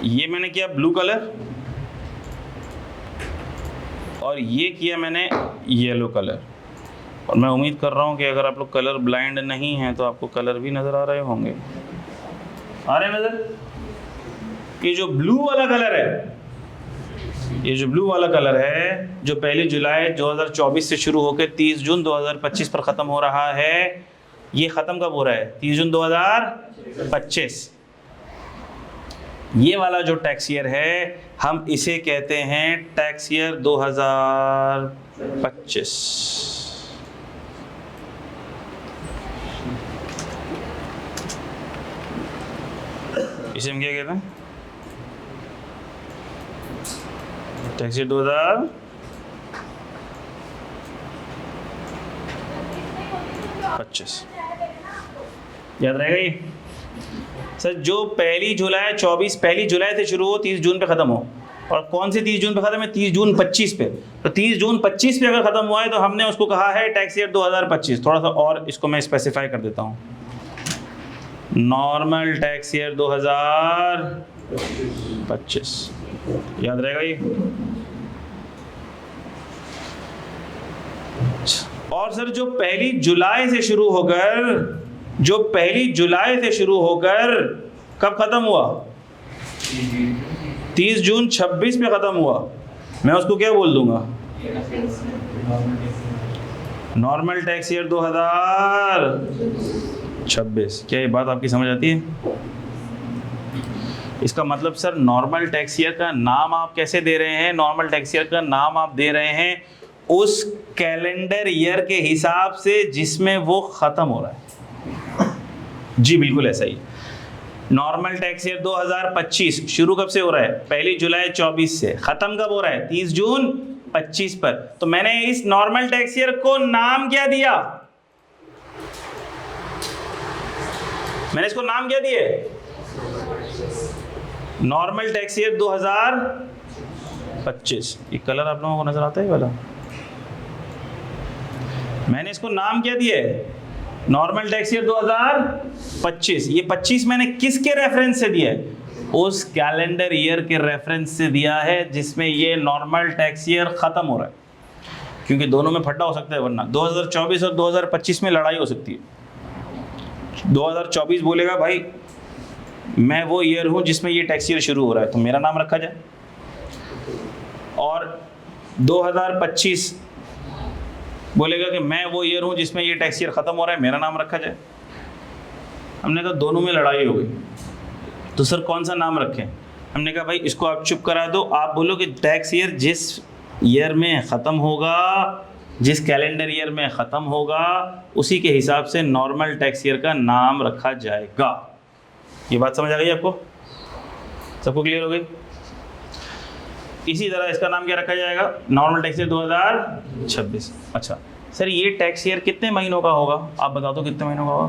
ये मैंने किया ब्लू कलर और ये किया मैंने येलो कलर। और मैं उम्मीद कर रहा हूँ कि अगर आप लोग कलर ब्लाइंड नहीं हैं तो आपको कलर भी नज़र आ रहे होंगे। आ रहे नज़र? ये जो ब्लू वाला कलर है, ये जो ब्लू वाला कलर है, जो 1 जुलाई 2024 से शुरू होकर 30 जून 2025 पर ख़त्म हो रहा है, ये ख़त्म कब हो रहा है? 30 जून 2025। ये वाला जो टैक्स ईयर है, हम इसे कहते हैं टैक्स ईयर 2025। इसे हम क्या कहते हैं? Tax year 2025। याद रहेगा ये? सर जो 1 जुलाई 24 1 जुलाई से शुरू हो 30 जून पे ख़त्म हो, और कौन से 30 जून पे ख़त्म है? 30 जून 25 पे। तो 30 जून 25 पे अगर ख़त्म हुआ है तो हमने उसको कहा है टैक्स ईयर 2025। थोड़ा सा और इसको मैं स्पेसिफाई कर देता हूँ, नॉर्मल टैक्स ईयर 2025। याद रहेगा ये? और सर जो 1 जुलाई से शुरू होकर कब ख़त्म हुआ? 30 जून 26 पे ख़त्म हुआ, मैं उसको क्या बोल दूंगा? Normal tax year 2026। क्या ये बात आपकी समझ आती है? इसका मतलब सर नॉर्मल टैक्स ईयर का नाम आप कैसे दे रहे हैं? नॉर्मल टैक्स ईयर का नाम आप दे रहे हैं उस कैलेंडर ईयर के हिसाब से जिसमें वो ख़त्म हो रहा है। जी बिल्कुल ऐसा ही। नॉर्मल टैक्स ईयर 2025 शुरू कब से हो रहा है? 1 जुलाई 24 से। खत्म कब हो रहा है? 30 जून 25 पर। तो मैंने इस नॉर्मल टैक्स ईयर को नाम क्या दिया? मैंने इसको नाम क्या दिए? Normal tax year 2025। ये कलर आप लोगों को नजर आता है वाला? मैंने इसको नाम क्या दिए? Normal tax year 2025। ये 25 मैंने किसके रेफरेंस से दिया है? उस कैलेंडर ईयर के रेफरेंस से दिया है जिसमें ये नॉर्मल टैक्स ईयर खत्म हो रहा है, क्योंकि दोनों में फड्डा हो सकता है, वरना 2024 और 2025 में लड़ाई हो सकती है। 2024 बोलेगा भाई मैं वो ईयर हूं जिसमें ये टैक्स ईयर शुरू हो रहा है, तो मेरा नाम रखा जाए। और 2025 बोलेगा कि मैं वो ईयर हूं जिसमें ये टैक्स ईयर खत्म हो रहा है, मेरा नाम रखा जाए। हमने कहा दोनों में लड़ाई हो गई, तो सर कौन सा नाम रखें? हमने कहा भाई इसको आप चुप करा दो, आप बोलो कि टैक्स ईयर जिस ईयर में ख़त्म होगा, जिस कैलेंडर ईयर में ख़त्म होगा, उसी के हिसाब से नॉर्मल टैक्स ईयर का नाम रखा जाएगा। ये बात समझ आ गई आपको? सबको क्लियर हो गई? इसी तरह इसका नाम क्या रखा जाएगा? Normal tax year 2026। अच्छा सर ये टैक्स ईयर कितने महीनों का होगा? आप बता दो कितने महीनों का होगा?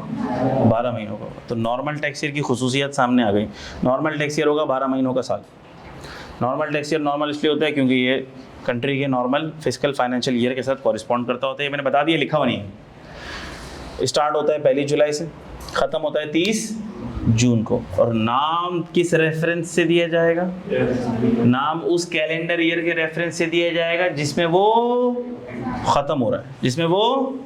12 महीनों का होगा। तो नॉर्मल टैक्स ईयर की खुसूसियत सामने आ गई। नॉर्मल टैक्स ईयर होगा 12 महीनों का साल। नॉर्मल टैक्स ईयर नॉर्मल इसलिए होता है क्योंकि ये कंट्री के नॉर्मल फिजिकल फाइनेंशियल ईयर के साथ कॉरिस्पॉन्ड करता होता है। ये मैंने बता दिया, लिखा हुआ नहीं है। स्टार्ट होता है 1 जुलाई से, ख़त्म होता है 30 जून को। और नाम किस रेफरेंस से दिया जाएगा? नाम उस कैलेंडर ईयर के रेफरेंस से दिया जाएगा जिसमें वो ख़त्म हो रहा है, जिसमें वो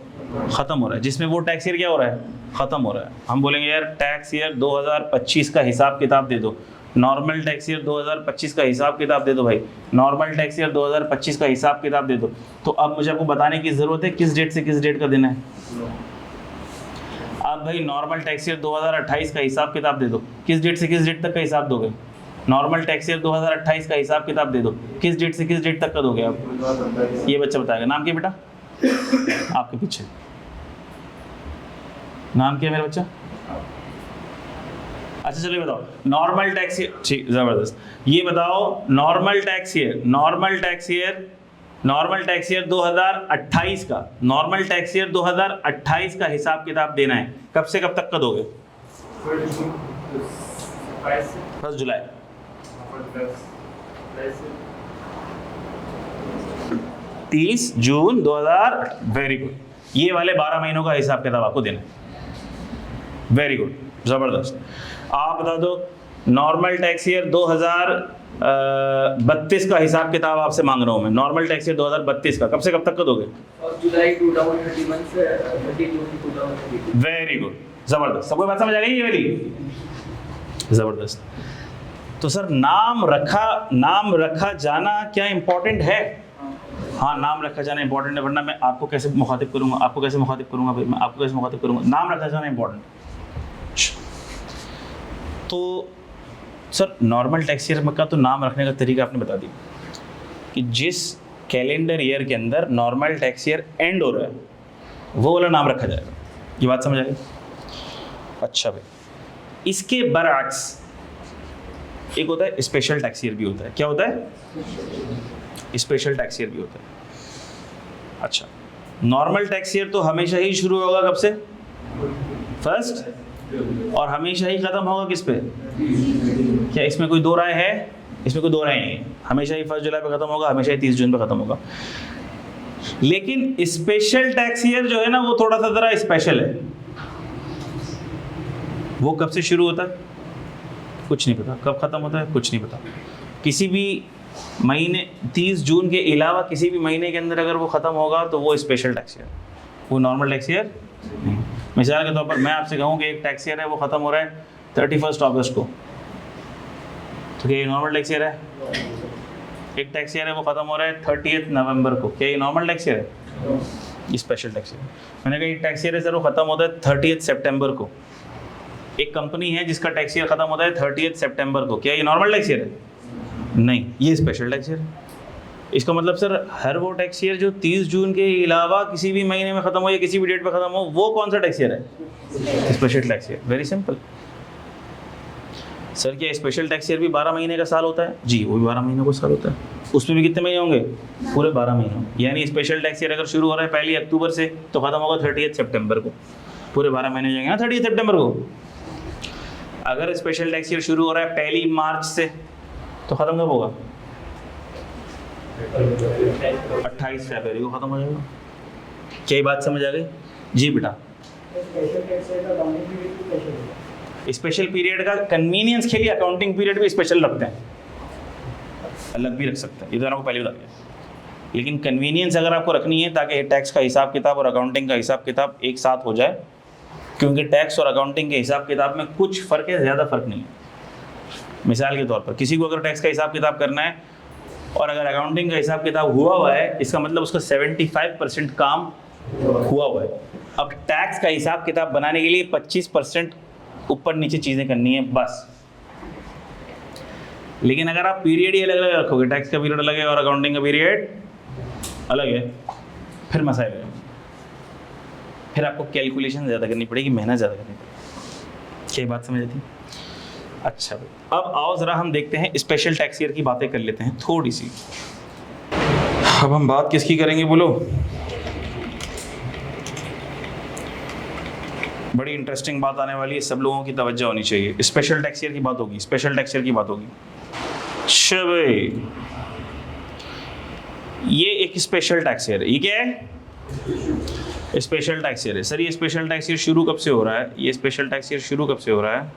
ख़त्म हो रहा है, जिसमें वो टैक्स ईयर क्या हो रहा है? ख़त्म हो रहा है। हम बोलेंगे यार टैक्स ईयर 2025 का हिसाब किताब दे दो, नॉर्मल टैक्स ईयर 2025 का हिसाब किताब दे दो भाई, नॉर्मल टैक्स ईयर 2025 का हिसाब किताब दे दो। तो अब मुझे आपको बताने की ज़रूरत है किस डेट से किस डेट का दिन है। आप भाई नॉर्मल टैक्स ईयर 2028 का हिसाब किताब दे दो, किस डेट से किस डेट तक का हिसाब दोगे? नॉर्मल टैक्स ईयर 2028 का हिसाब किताब दे दो, किस डेट से किस डेट तक का दोगे आप? ये बच्चा बताएगा। नाम क्या बेटा? आपके पीछे नाम क्या है मेरा बच्चा? अच्छा चलिए बताओ नॉर्मल टैक्स ईयर। ठीक, जबरदस्त। ये बताओ नॉर्मल टैक्स ईयर 2028 का, नॉर्मल टैक्स ईयर 2028 का हिसाब किताब देना है, कब से कब तक का दोगे? 1 जुलाई। 30 जून 2000। Very good. ये वाले 12 महीनों का हिसाब किताब आपको देना है। वेरी गुड, जबरदस्त। आप बता दो नॉर्मल टैक्स ईयर 2032 का हिसाब किताब आपसे मांग रहा हूं मैं। नॉर्मल टैक्स ईयर 2032 का कब से कब तक का दोगे? जुलाई 2031 से 30 जून 2032। वेरी गुड, जबरदस्त। सबको बात समझ आ गई ये वाली? जबरदस्त। तो सर नाम रखा जाना क्या इंपॉर्टेंट है? हाँ, नाम रखा जाना इंपॉर्टेंट है, वरना मैं आपको कैसे मुखातिब करूंगा? भाई मैं आपको कैसे मुखातिब करूंगा? नाम रखा जाना इंपॉर्टेंट। तो सर नॉर्मल टैक्स ईयर का तो नाम रखने का तरीका आपने बता दिया कि जिस कैलेंडर ईयर के अंदर नॉर्मल टैक्स ईयर एंड हो रहा है वो वाला नाम रखा जाएगा। ये बात समझ आ गई? अच्छा भाई, इसके बरअक्स एक होता है स्पेशल टैक्स ईयर भी होता है। क्या होता है? स्पेशल टैक्स ईयर भी होता है। अच्छा, नॉर्मल टैक्स ईयर तो हमेशा ही शुरू होगा कब से? 1 और हमेशा ही खत्म होगा किस पे? क्या इसमें कोई दो राय है? इसमें कोई दो राय नहीं है। हमेशा ही 1 जुलाई पे खत्म होगा, हमेशा ही 30 जून पे खत्म होगा। लेकिन स्पेशल टैक्स ईयर जो है ना वो थोड़ा सा जरा स्पेशल है। वो कब से शुरू होता है? कुछ नहीं पता। कब खत्म होता है? कुछ नहीं पता। किसी भी महीने 30 जून के अलावा किसी भी महीने के अंदर अगर वो खत्म होगा तो वो स्पेशल टैक्स ईयर, वो नॉर्मल टैक्स ईयर नहीं। मिसाल के तौर पर मैं आपसे कहूँ कि एक टैक्स ईयर है वो ख़त्म हो रहा है 31 अगस्त को, तो क्या ये नॉर्मल टैक्स ईयर है? एक टैक्स ईयर है वो ख़त्म हो रहा है 30 नवंबर को, क्या ये नॉर्मल टैक्स ईयर है? ये स्पेशल टैक्स ईयर। मैंने कहा एक टैक्स ईयर है सर वो ख़त्म होता है 30 सितंबर को। एक कंपनी है जिसका टैक्स ईयर ख़त्म होता है 30 सितंबर को, क्या ये नॉर्मल टैक्स ईयर है? नहीं, ये स्पेशल टैक्स ईयर है। इसका मतलब सर हर वो टैक्स ईयर जो 30 जून के अलावा किसी भी महीने में ख़त्म हो या किसी भी डेट पे ख़त्म हो, वो कौन सा टैक्स ईयर है? Special tax year. Very simple. Sir क्या स्पेशल टैक्स ईयर भी 12 महीने का साल होता है? जी, वो भी 12 महीनों का साल होता है। उसमें भी कितने महीने होंगे? पूरे 12 महीने। यानी स्पेशल टैक्स ईयर अगर शुरू हो रहा है 1 अक्टूबर से तो ख़त्म होगा 30 सितंबर को। पूरे 12 महीने हो जाएंगे ना 30 सितंबर को। अगर स्पेशल टैक्स ईयर शुरू हो रहा है 1 मार्च से तो ख़त्म कब होगा? 28 फरवरी को ख़त्म हो जाएगा। क्या ये बात समझ आ गई? जी बेटा। स्पेशल पीरियड का कन्वीनियंस के लिए अकाउंटिंग पीरियड भी स्पेशल रखते हैं, अलग भी रख सकते हैं, ये तो आपको पहले बता दिया। लेकिन कन्वीनियंस अगर आपको रखनी है ताकि टैक्स का हिसाब किताब और अकाउंटिंग का हिसाब किताब एक साथ हो जाए, क्योंकि टैक्स और अकाउंटिंग के हिसाब किताब में कुछ फ़र्क है, ज़्यादा फ़र्क नहीं है। मिसाल के तौर पर किसी को अगर टैक्स का हिसाब किताब करना है और अगर अकाउंटिंग का हिसाब किताब हुआ है, इसका मतलब उसका 75% काम हुआ है। अब टैक्स का हिसाब किताब बनाने के लिए 25% ऊपर नीचे चीज़ें करनी है बस। लेकिन अगर आप पीरियड ही अलग अलग रखोगे, टैक्स का पीरियड अलग है और अकाउंटिंग का पीरियड अलग है, फिर मसाइल है। फिर आपको कैलकुलेशन ज़्यादा करनी पड़ेगी, मेहनत ज़्यादा करनी पड़ेगी। क्या बात समझ आती है? अच्छा, अब आओ ज़रा हम देखते हैं स्पेशल टैक्स ईयर की बातें कर लेते हैं थोड़ी सी। अब हम बात किसकी करेंगे बोलो? बड़ी इंटरेस्टिंग बात आने वाली है, सब लोगों की तवज्जो होनी चाहिए। स्पेशल टैक्स ईयर की बात होगी, स्पेशल टैक्स ईयर की बात होगी। शबे, ये एक स्पेशल टैक्स ईयर है। ये क्या है? स्पेशल टैक्स ईयर है। सर ये स्पेशल टैक्स ईयर शुरू कब से हो रहा है? ये स्पेशल टैक्स ईयर शुरू कब से हो रहा है?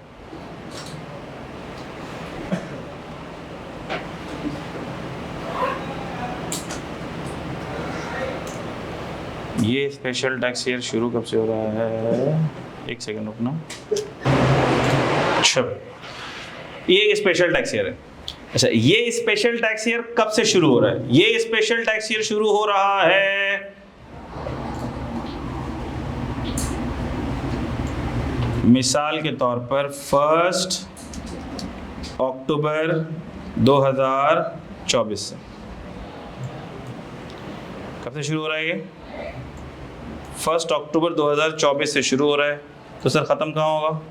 ये स्पेशल टैक्स ईयर शुरू कब से हो रहा है? एक सेकंड रुकना। अच्छा, ये एक स्पेशल टैक्स ईयर है। अच्छा, ये स्पेशल टैक्स ईयर कब से शुरू हो रहा है? ये स्पेशल टैक्स ईयर शुरू हो रहा है मिसाल के तौर पर 1 अक्टूबर 2024 से। कब से शुरू हो रहा है ये? 1 अक्टूबर 2024 से शुरू हो रहा है। तो सर ख़त्म कहाँ होगा?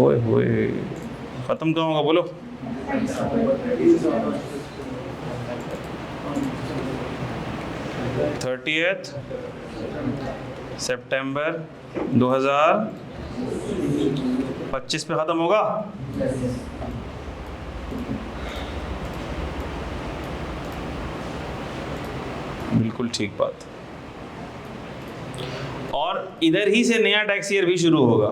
ओए होए, ख़त्म कहाँ होगा बोलो? 30 सितंबर 2025 पे ख़त्म होगा। बिल्कुल ठीक बात। और इधर ही से नया टैक्स ईयर भी शुरू होगा।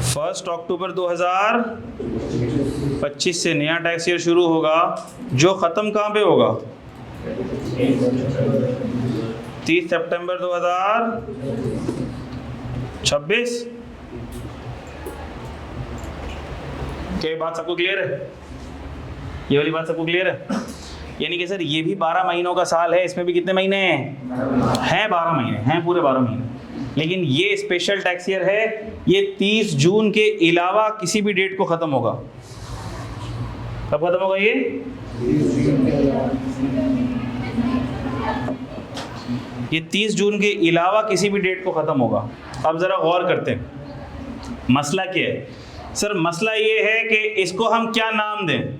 1 अक्टूबर 2025 से नया टैक्स ईयर शुरू होगा, जो ख़त्म कहाँ पे होगा? 30 सितंबर 2026। क्या ये बात सबको क्लियर है? ये वाली बात सबको क्लियर है? यानी कि सर ये भी 12 महीनों का साल है, इसमें भी कितने महीने हैं? 12 महीने हैं, पूरे 12 महीने। लेकिन ये स्पेशल टैक्स ईयर है, ये 30 जून के अलावा किसी भी डेट को ख़त्म होगा। कब ख़त्म होगा ये? ये 30 जून के अलावा किसी भी डेट को ख़त्म होगा। अब ज़रा गौर करते हैं, मसला क्या है? सर मसला ये है कि इसको हम क्या नाम दें?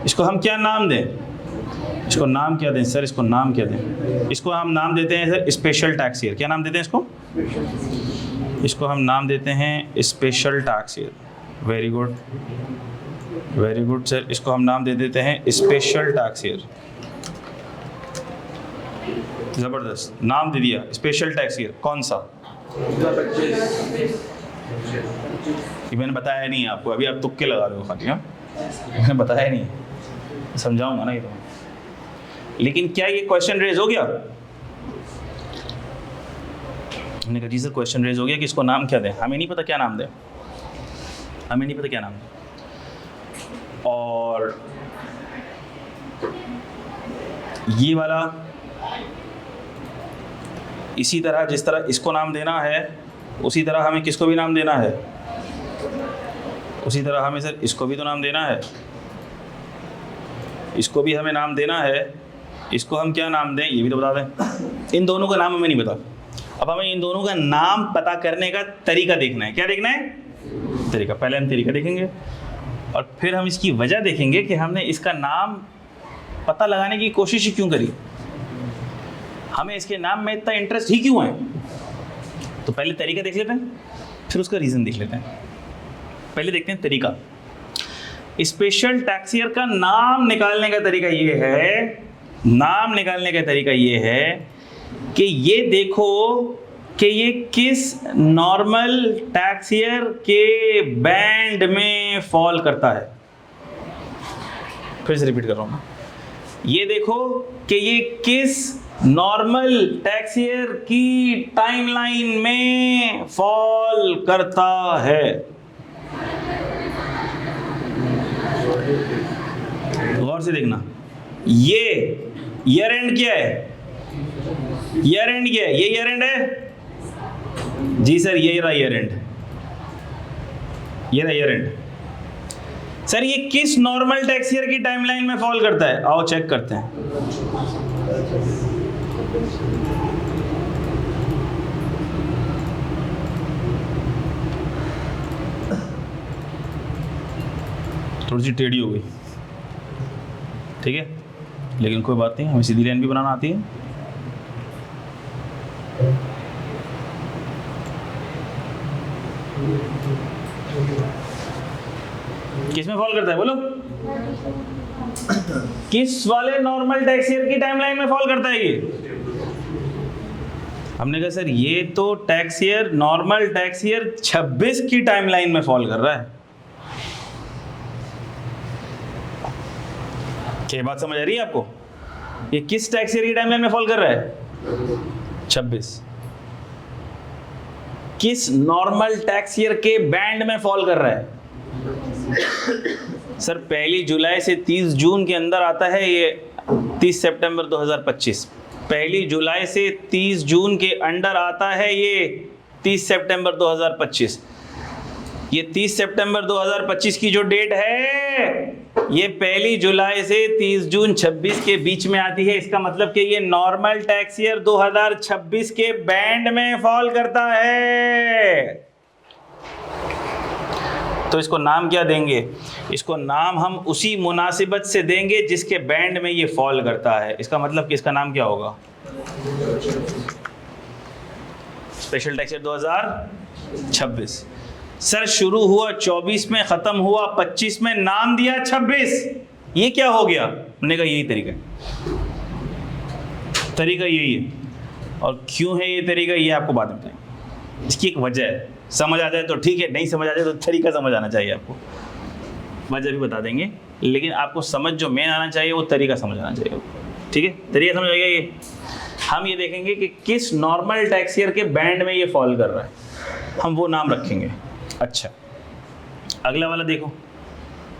इसको हम क्या नाम दें? इसको नाम क्या दें सर? इसको नाम क्या दें? इसको हम नाम देते हैं सर स्पेशल टैक्स ईयर। क्या नाम देते हैं इसको? इसको हम नाम देते हैं special tax year. Very good, very good sir. इसको हम नाम दे देते हैं स्पेशल टैक्स ईयर। ज़बरदस्त, नाम दे दिया स्पेशल टैक्स ईयर। कौन सा? ये मैंने बताया नहीं है आपको, अभी आप तुक्के लगा रहे हो खाली। हाँ, मैंने बताया नहीं, समझाऊंगा ना ये तो। लेकिन क्या ये क्वेश्चन रेज हो गया? हमने कहा जी सर क्वेश्चन रेज हो गया कि इसको नाम क्या दें। हमें नहीं पता क्या नाम दें, हमें नहीं पता क्या नाम दें। और ये वाला इसी तरह, जिस तरह इसको नाम देना है उसी तरह हमें किसको भी नाम देना है? उसी तरह हमें सर इसको भी तो नाम देना है। इसको भी हमें नाम देना है। इसको हम क्या नाम दें ये भी तो बता दें। इन दोनों का नाम हमें नहीं पता। अब हमें इन दोनों का नाम पता करने का तरीका देखना है। क्या देखना है? तरीका। पहले हम तरीका देखेंगे और फिर हम इसकी वजह देखेंगे कि हमने इसका नाम पता लगाने की कोशिश ही क्यों करी, हमें इसके नाम में इतना इंटरेस्ट ही क्यों है। तो पहले तरीका देख लेते हैं, फिर उसका रीज़न देख लेते हैं। पहले देखते हैं तरीका। स्पेशल टैक्सियर का नाम निकालने का तरीका ये है, नाम निकालने का तरीका ये है कि ये देखो कि ये किस नॉर्मल टैक्सियर के बैंड में फॉल करता है। फिर से रिपीट कर रहा हूँ मैं। ये देखो कि ये किस नॉर्मल टैक्सियर की टाइमलाइन में फॉल करता है। गौर से देखना। ये ईयर एंड क्या है? ईयर एंड क्या है? ये ईयर एंड है जी सर, ये रहा ईयर एंड, ये रहा ईयर एंड। सर ये किस नॉर्मल टैक्सियर की टाइमलाइन में फॉल करता है? आओ चेक करते हैं। थोड़ी सी टेढ़ी हो गई, ठीक है, लेकिन कोई बात नहीं, हमें सीधी लाइन भी बनाना आती है। किस में फॉल करता है बोलो? किस वाले नॉर्मल टैक्सियर की टाइमलाइन में फॉल करता है ये? हमने कहा सर ये तो टैक्सियर नॉर्मल टैक्सियर 26 की टाइमलाइन में फॉल कर रहा है। क्या बात समझ आ रही है आपको? ये किस टैक्सियर की टाइमलाइन में फॉल कर रहा है? 26। किस नॉर्मल टैक्सियर के बैंड में फॉल कर रहा है? सर 1 जुलाई से 30 जून के अंदर आता है ये 30 सितंबर 2025। 1 जुलाई से 30 जून के अंडर आता है ये 30 सितंबर 2025। ये 30 सितंबर 2025 की जो डेट है ये 1 जुलाई से 30 जून 26 के बीच में आती है। इसका मतलब कि ये नॉर्मल टैक्सियर 2026 के बैंड में फॉल करता है। तो इसको नाम क्या देंगे? इसको नाम हम उसी मुनासिबत से देंगे जिसके बैंड में ये फॉल करता है। इसका मतलब कि इसका नाम क्या होगा? स्पेशल टैक्सियर 2026। सर शुरू हुआ 24 में, ख़त्म हुआ 25 में, नाम दिया 26। ये क्या हो गया? हमने कहा यही तरीका है, तरीका यही है। और क्यों है ये तरीका ये आपको बाद में बताएंगे। इसकी एक वजह है, समझ आ जाए तो ठीक है, नहीं समझ आ जाए तो तरीका समझ आना चाहिए आपको। वजह भी बता देंगे, लेकिन आपको समझ जो मेन आना चाहिए वो तरीका समझ आना चाहिए। ठीक है, तरीका समझ आएगा। ये हम ये देखेंगे कि किस नॉर्मल टैक्सियर के बैंड में ये फॉल कर रहा है, हम वो नाम रखेंगे। अच्छा अगला वाला देखो।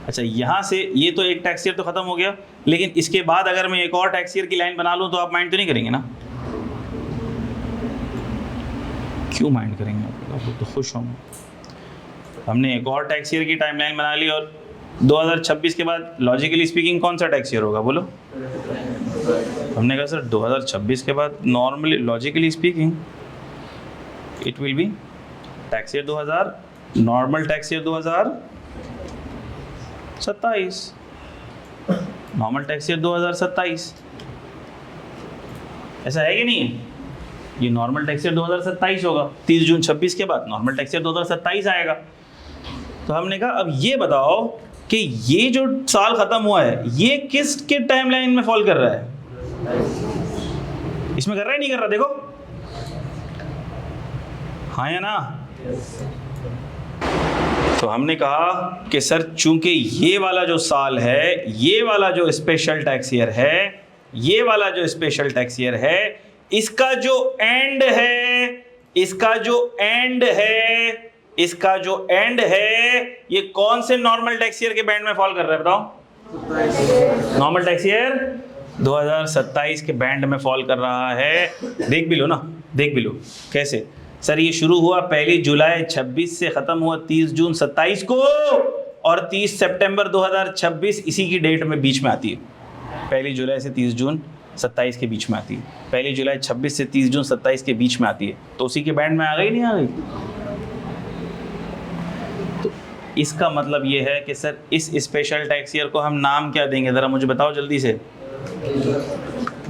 अच्छा यहाँ से ये तो एक टैक्सियर तो ख़त्म हो गया, लेकिन इसके बाद अगर मैं एक और टैक्सियर की लाइन बना लूँ तो आप माइंड तो नहीं करेंगे ना? क्यों माइंड करेंगे? आप तो खुश होंगे। हमने एक और टैक्सियर की टाइमलाइन बना ली और 2026 के बाद लॉजिकली स्पीकिंग कौन सा टैक्सियर होगा बोलो? हमने कहा सर 2026 के बाद normally logically speaking it will be tax year 2000, normal tax year 2027, normal tax year 2027। ऐसा है कि नहीं है? ये नॉर्मल टैक्सियर 2027 होगा। 30 जून 26 के बाद नॉर्मल टैक्सियर 2027 आएगा। तो हमने कहा अब ये बताओ कि ये जो साल खत्म हुआ है ये किस के टाइमलाइन में फॉल कर रहा है? इसमें कर रहा है नहीं कर रहा? देखो हाँ या ना? तो हमने कहा कि सर चूंकि ये वाला जो साल है, ये वाला जो स्पेशल टैक्सियर है, ये वाला जो स्पेशल टैक्सियर है, इसका जो एंड है, इसका जो एंड है, इसका जो एंड है, ये कौन से नॉर्मल टैक्सियर के बैंड में फॉल कर रहा है बताओ? नॉर्मल टैक्सियर 2027 के बैंड में फॉल कर रहा है। देख भी लो ना, देख भी लो कैसे। सर ये शुरू हुआ 1 जुलाई 26 से ख़त्म हुआ 30 जून 27 को, और 30 सितंबर 2026 इसी की डेट में बीच में आती है। 1 जुलाई से 30 जून 27 के बीच में आती है, 1 जुलाई 26 से 30 जून 27 के बीच में आती है, तो उसी के बैंड में आ गई नहीं आ गई। तो इसका मतलब ये है कि सर इस स्पेशल टैक्स ईयर को हम नाम क्या देंगे, ज़रा मुझे बताओ जल्दी से।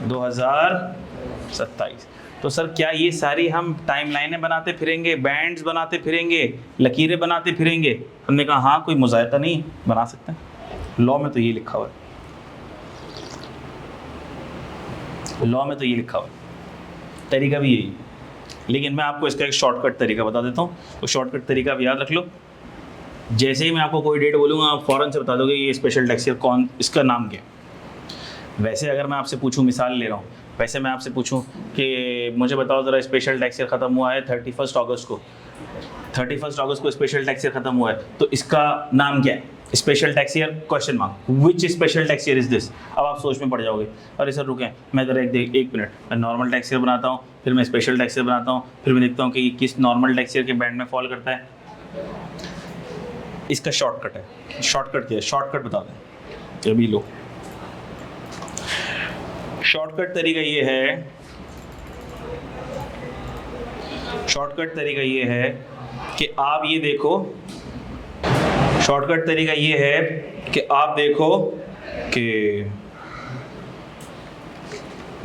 2027। तो सर क्या ये सारी हम टाइमलाइनें बनाते फिरेंगे, बैंड्स बनाते फिरेंगे, लकीरें बनाते फिरेंगे? हमने कहा हाँ, कोई मुज़ायका नहीं, बना सकते हैं, लॉ में तो ये लिखा हुआ है, लॉ में तो ये लिखा हुआ है, तरीका भी यही है। लेकिन मैं आपको इसका एक शॉर्टकट तरीका बता देता हूँ, वो शॉर्टकट तरीका आप याद रख लो। जैसे ही मैं आपको कोई डेट बोलूँगा आप फ़ौरन से बता दोगे ये स्पेशल टैक्स ईयर कौन, इसका नाम क्या है। वैसे अगर मैं आपसे पूछूं, मिसाल ले रहा हूँ, वैसे मैं आपसे पूछूं कि मुझे बताओ ज़रा स्पेशल टैक्स ईयर ख़त्म हुआ है 31 अगस्त को, 31 अगस्त को स्पेशल टैक्स ईयर ख़त्म हुआ है, तो इसका नाम क्या है? Special tax year question mark, which special tax year is this. अब आप सोच में पड़ जाओगे, अरे सर रुकें, मैं ज़रा एक मिनट, मैं नॉर्मल टैक्स ईयर बनाता हूँ, फिर मैं स्पेशल टैक्स ईयर बनाता हूँ, फिर मैं देखता हूँ कि किस नॉर्मल टैक्स ईयर के बैंड में फॉल करता है। इसका शॉर्टकट है, शॉर्टकट क्या है, शॉर्टकट बता दें, ये भी लो। शॉर्टकट तरीका ये है, शॉर्टकट तरीका ये है कि आप ये देखो, शॉर्टकट तरीका ये है कि आप देखो कि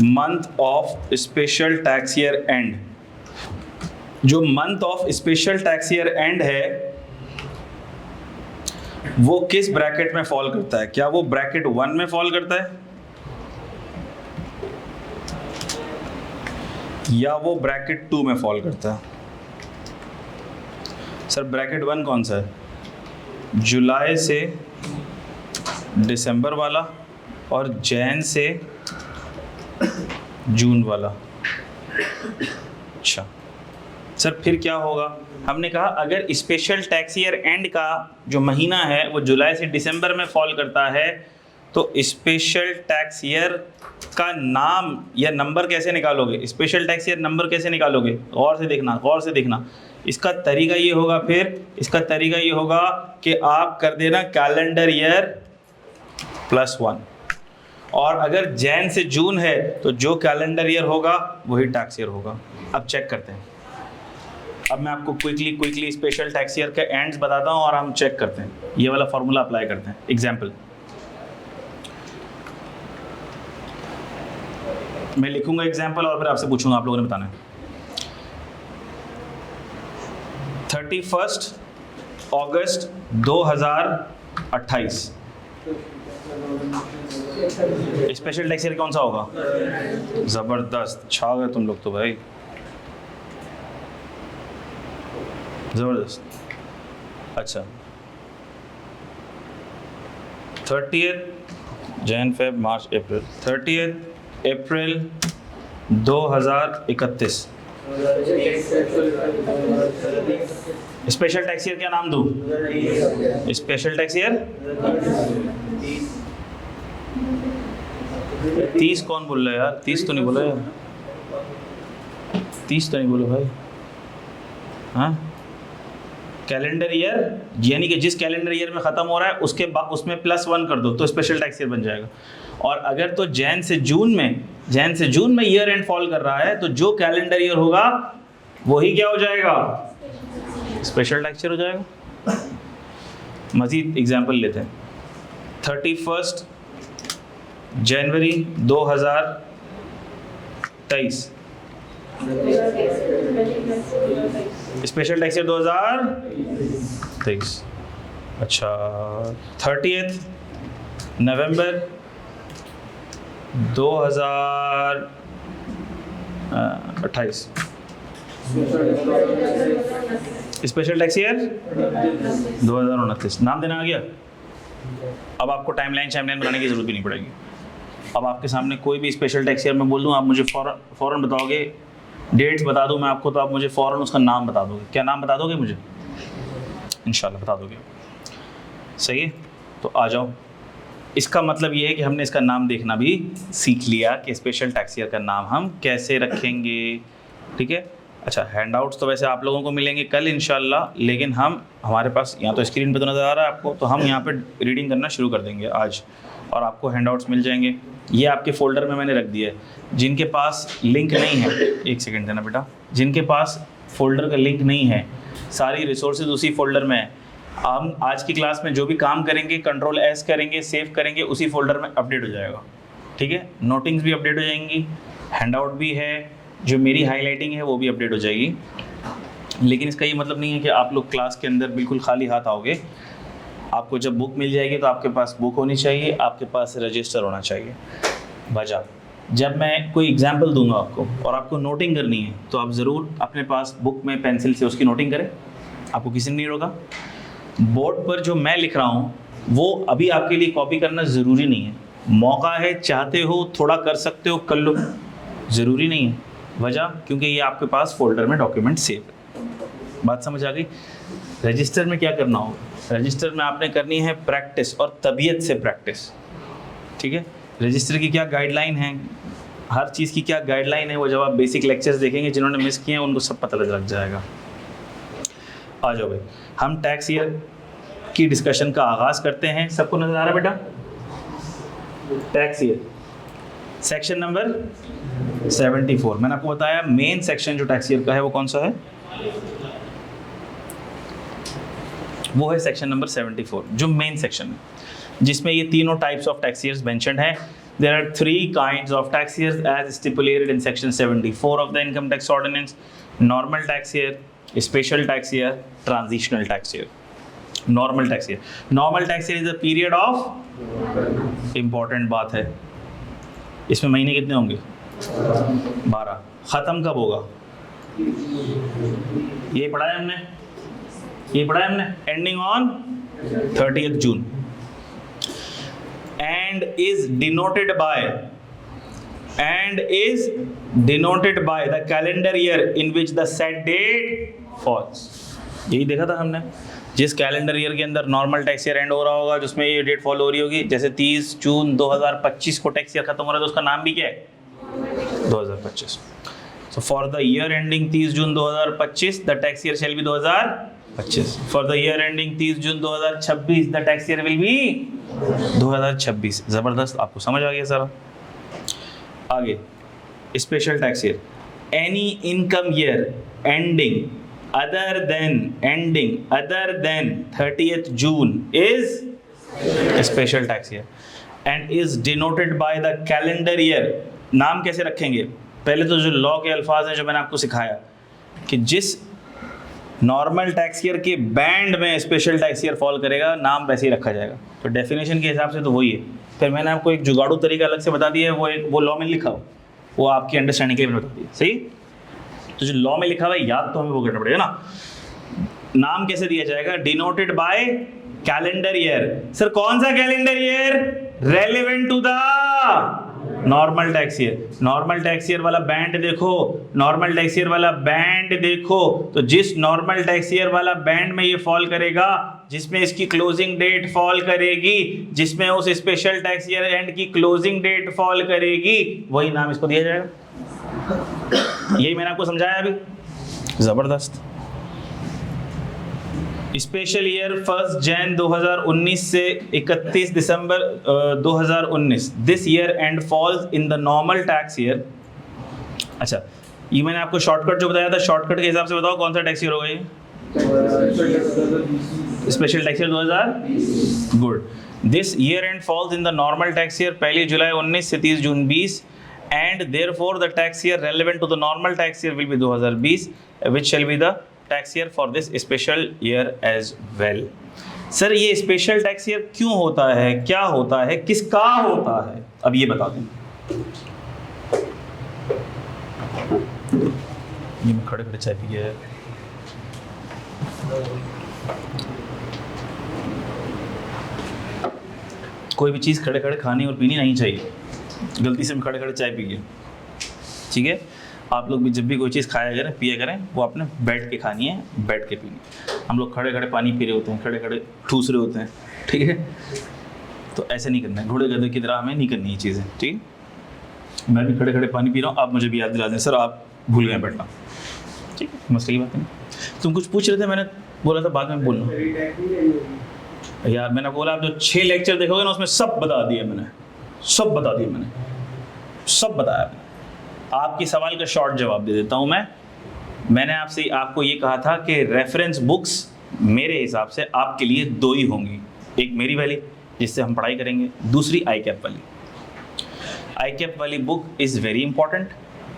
month of special tax year end, जो month of special tax year end है वो किस ब्रैकेट में फॉल करता है? क्या वो ब्रैकेट 1 में फॉल करता है या वो ब्रैकेट 2 में फॉल करता है? सर ब्रैकेट 1 कौन सा है? जुलाई से दिसंबर वाला और जैन से जून वाला। अच्छा सर फिर क्या होगा? हमने कहा अगर स्पेशल टैक्स ईयर एंड का जो महीना है वो जुलाई से दिसंबर में फॉल करता है तो स्पेशल टैक्स ईयर का नाम या नंबर कैसे निकालोगे? स्पेशल टैक्स ईयर नंबर कैसे निकालोगे? गौर से देखना, गौर से देखना। इसका तरीका ये होगा, फिर इसका तरीका ये होगा कि आप कर देना कैलेंडर ईयर +1, और अगर जैन से जून है तो जो कैलेंडर ईयर होगा वही टैक्स ईयर होगा। अब चेक करते हैं, अब मैं आपको क्विकली स्पेशल टैक्स ईयर के एंड्स बताता हूँ और हम चेक करते हैं, ये वाला फॉर्मूला अप्लाई करते हैं। एग्जाम्पल मैं लिखूंगा एग्जाम्पल और फिर आपसे पूछूंगा, आप लोगों ने बताना है। 31 अगस्त 2028 स्पेशल टैक्स ईयर कौन सा होगा? जबरदस्त, छा गए तुम लोग तो भाई, जबरदस्त। अच्छा 30 जैन फेब मार्च अप्रैल, 30 अप्रैल 2031 स्पेशल टैक्स ईयर क्या नाम दूं? स्पेशल टैक्स ईयर 30 कौन बोल रहा है यार? 30 तो नहीं बोला यार, 30 तो नहीं बोलो भाई। हाँ कैलेंडर ईयर यानी कि जिस कैलेंडर ईयर में ख़त्म हो रहा है उसके बाद उसमें +1 कर दो तो स्पेशल टैक्स ईयर बन जाएगा। और अगर तो जैन से जून में ईयर एंड फॉल कर रहा है तो जो कैलेंडर ईयर होगा वही क्या हो जाएगा? स्पेशल टैक्स ईयर हो जाएगा। मज़ीद एग्जांपल लेते हैं। 31 जनवरी 2023 स्पेशल टैक्स ईयर 2023। अच्छा 30 नवंबर 2028 स्पेशल टैक्स ईयर 2029। नाम देना आ गया। अब आपको टाइमलाइन बनाने की ज़रूरत भी नहीं पड़ेगी। अब आपके सामने कोई भी स्पेशल टैक्स ईयर में बोल दूँ, आप मुझे फ़ौरन बताओगे, डेट्स बता दूँ मैं आपको तो आप मुझे फ़ौरन उसका नाम बता दोगे। क्या नाम बता दोगे मुझे? इंशाल्लाह बता दोगे। सही है, तो आ जाओ। इसका मतलब ये है कि हमने इसका नाम देखना भी सीख लिया कि स्पेशल टैक्स ईयर का नाम हम कैसे रखेंगे। ठीक है। अच्छा हैंडआउट्स तो वैसे आप लोगों को मिलेंगे कल इंशाल्लाह, लेकिन हमारे पास यहाँ तो स्क्रीन पे तो नज़र आ रहा है आपको, तो हम यहाँ पे रीडिंग करना शुरू कर देंगे आज। और आपको हैंडआउट्स मिल जाएंगे। ये आपके फोल्डर में मैंने रख दिया है। जिनके पास लिंक नहीं है, एक सेकेंड देना बेटा, जिनके पास फोल्डर का लिंक नहीं है, सारी रिसोर्सेज उसी फोल्डर में है। हम आज की क्लास में जो भी काम करेंगे कंट्रोल एस करेंगे, सेव करेंगे, उसी फोल्डर में अपडेट हो जाएगा, ठीक है। नोटिंग्स भी अपडेट हो जाएंगी, हैंडआउट भी है, जो मेरी हाईलाइटिंग है वो भी अपडेट हो जाएगी। लेकिन इसका ये मतलब नहीं है कि आप लोग क्लास के अंदर बिल्कुल खाली हाथ आओगे। आपको जब बुक मिल जाएगी तो आपके पास बुक होनी चाहिए, आपके पास रजिस्टर होना चाहिए। वजह, जब मैं कोई एग्जाम्पल दूंगा आपको और आपको नोटिंग करनी है तो आप ज़रूर अपने पास बुक में पेंसिल से उसकी नोटिंग करें, आपको किसी ने नहीं रोका। बोर्ड पर जो मैं लिख रहा हूँ वो अभी आपके लिए कॉपी करना ज़रूरी नहीं है। मौका है, चाहते हो थोड़ा कर सकते हो, कर लो, ज़रूरी नहीं है। वजह, क्योंकि ये आपके पास फोल्डर में डॉक्यूमेंट सेव है। बात समझ आ गई। रजिस्टर में क्या करना होगा? रजिस्टर में आपने करनी है प्रैक्टिस, और तबीयत से प्रैक्टिस, ठीक है। रजिस्टर की क्या गाइडलाइन है, हर चीज़ की क्या गाइडलाइन है, वो जब आप बेसिक लेक्चर्स देखेंगे, जिन्होंने मिस किए हैं उनको सब पता लग जाएगा। आ जाओ भाई, हम टैक्स ईयर की डिस्कशन का आगाज़ करते हैं। सबको नजर आ रहा है बेटा? Tax year section number 74। मैंने आपको बताया मेन सेक्शन जो टैक्स ईयर का है वो कौन सा है, वो है सेक्शन नंबर 74, जो मेन सेक्शन है, जिसमें ये तीनों types of tax years mentioned है। There are 3 kinds of tax years as stipulated in section 74 of the income tax ordinance: normal tax year, special tax year, transitional tax year. Normal tax year, normal tax year is a period of, important बात है, इसमें महीने कितने होंगे? 12। ख़त्म कब होगा? ये पढ़ा है हमने, ये पढ़ा है हमने, ending on 30th June, and is denoted by the calendar year in which the set date falls. यही देखा था हमने, जिस कैलेंडर ईयर के अंदर नॉर्मल टैक्स ईयर एंड हो रहा होगा, जिसमें ये डेट फॉलो हो रही होगी, जैसे 30 जून 2025 को टैक्स ईयर खत्म हो रहा है तो उसका नाम भी क्या है? 2025। So for the year ending 30 June 2025, the tax year shall be 2025. For the year ending 30 June 2026, the tax year will be 2026। जबरदस्त, आपको समझ आ गया सारा। आगे, special tax year, any income year ending other than 30th June is a special tax year and is denoted by the calendar year। नाम कैसे रखेंगे? पहले तो जो लॉ के अल्फाज हैं जो मैंने आपको सिखाया कि जिस नॉर्मल टैक्स ईयर के बैंड में स्पेशल टैक्स ईयर फॉल करेगा, नाम वैसे ही रखा जाएगा। तो डेफिनेशन के हिसाब से तो वही है। फिर मैंने आपको एक जुगाड़ू तरीका अलग से बता दिया है, वो लॉ में लिखा हो, वो आपकी अंडरस्टैंडिंग के लिए बता दिया, सही। तो जो लॉ में लिखा हुआ है याद तो हमें वो करना पड़ेगा ना। नाम कैसे दिया जाएगा? Denoted by calendar year. Sir कौन सा calendar year? Relevant to the normal tax year. Normal tax year वाला बैंड देखो, नॉर्मल टैक्स ईयर वाला बैंड देखो, तो जिस नॉर्मल टैक्स ईयर वाला बैंड में ये फॉल करेगा, जिसमें इसकी क्लोजिंग डेट फॉल करेगी, जिसमें उस स्पेशल टैक्स ईयर एंड की क्लोजिंग डेट फॉल करेगी, वही नाम इसको दिया जाएगा। यही मैंने आपको समझाया अभी, जबरदस्त। स्पेशल ईयर 1 जैन 2019 से 31 दिसंबर 2019, this year and falls in the normal tax year. अच्छा, ये मैंने आपको शॉर्टकट जो बताया था, शॉर्टकट के हिसाब से बताओ कौन सा टैक्स ईयर होगा ये? Special tax year 2020। Good. This year and falls in the normal tax year 1 जुलाई 19 से 30 जून 20, and therefore the tax year relevant to the normal tax year will be 2020, which shall be the tax year for this special year as well। Sir ये special tax year क्यों होता है, क्या होता है, किसका होता है, अब ये बता दें। ये मैं खड़े खड़े चाय पी गया है। कोई भी चीज़ खड़े खड़े खानी और पीनी नहीं चाहिए। गलती से मैं खड़े खड़े चाय पी गया, ठीक है। आप लोग भी जब भी कोई चीज़ खाया करें, पिया करें, वो आपने बैठ के खानी है, बैठ के पीनी है। हम लोग खड़े खड़े पानी पी रहे होते हैं, खड़े खड़े ठूस रहे होते हैं, ठीक है। तो ऐसे नहीं करना है, घोड़े गधे की तरह हमें नहीं करनी ये चीज़ें, ठीक। मैं भी खड़े खड़े पानी पी रहा हूँ, आप मुझे भी याद दिला दें, सर आप भूल गए बैठना, ठीक है। मसले की बात है। तुम कुछ पूछ रहे थे, मैंने बोला था बाद में बोलना। यार मैंने बोला आप जो 6 लेक्चर देखोगे ना उसमें सब बता दिया मैंने, सब बता दिया मैंने, सब बताया मैंने। आपकी सवाल का शॉर्ट जवाब दे देता हूँ मैंने आपसे आपको ये कहा था कि रेफरेंस बुक्स मेरे हिसाब से आपके लिए 2 ही होंगी, एक मेरी वाली जिससे हम पढ़ाई करेंगे, दूसरी ICAP वाली। ICAP वाली बुक इज़ वेरी इंपॉर्टेंट।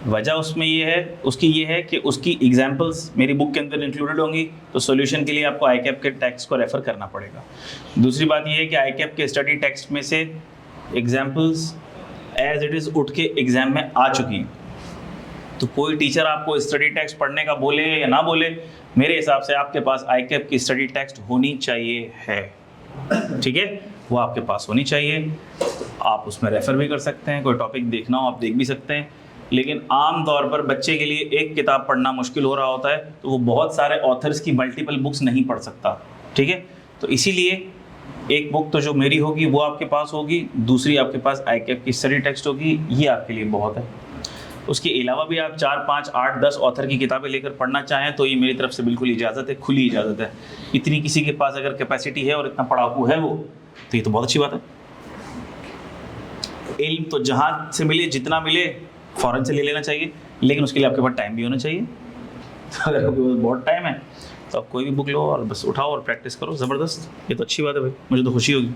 वजह उसमें ये है, उसकी ये है कि उसकी एग्जाम्पल्स मेरी बुक के अंदर इंक्लूडेड होंगी, तो सॉल्यूशन के लिए आपको ICAP के टेक्स्ट को रेफ़र करना पड़ेगा। दूसरी बात ये है कि ICAP के स्टडी टेक्स्ट में से एग्जाम्पल्स एज इट इज़ उठ के एग्ज़ाम में आ चुकी हैं। तो कोई टीचर आपको स्टडी टेक्स्ट पढ़ने का बोले या ना बोले, मेरे हिसाब से आपके पास ICAP की स्टडी टेक्स्ट होनी चाहिए है, ठीक है, वो आपके पास होनी चाहिए। आप उसमें रेफ़र भी कर सकते हैं, कोई टॉपिक देखना हो आप देख भी सकते हैं। लेकिन आम तौर पर बच्चे के लिए एक किताब पढ़ना मुश्किल हो रहा होता है, तो वो बहुत सारे ऑथर्स की मल्टीपल बुक्स नहीं पढ़ सकता, ठीक है। तो इसीलिए एक बुक तो जो मेरी होगी वो आपके पास होगी, दूसरी आपके पास ICAP की स्टडी टेक्स्ट होगी, ये आपके लिए बहुत है। उसके अलावा भी आप 4, 5, 8, 10 ऑथर की किताबें लेकर पढ़ना चाहें तो ये मेरी तरफ से बिल्कुल इजाज़त है, खुली इजाज़त है। इतनी किसी के पास अगर कैपेसिटी है और इतना पढ़ाकू है वो, तो ये तो बहुत अच्छी बात है। इल्म तो जहाँ से मिले, जितना मिले फ़ौरन से ले लेना चाहिए, लेकिन उसके लिए आपके पास टाइम भी होना चाहिए। तो अगर आपके पास बहुत टाइम है तो आप कोई भी बुक लो और बस उठाओ और प्रैक्टिस करो, ज़बरदस्त। ये तो अच्छी बात है भाई, मुझे तो खुशी होगी।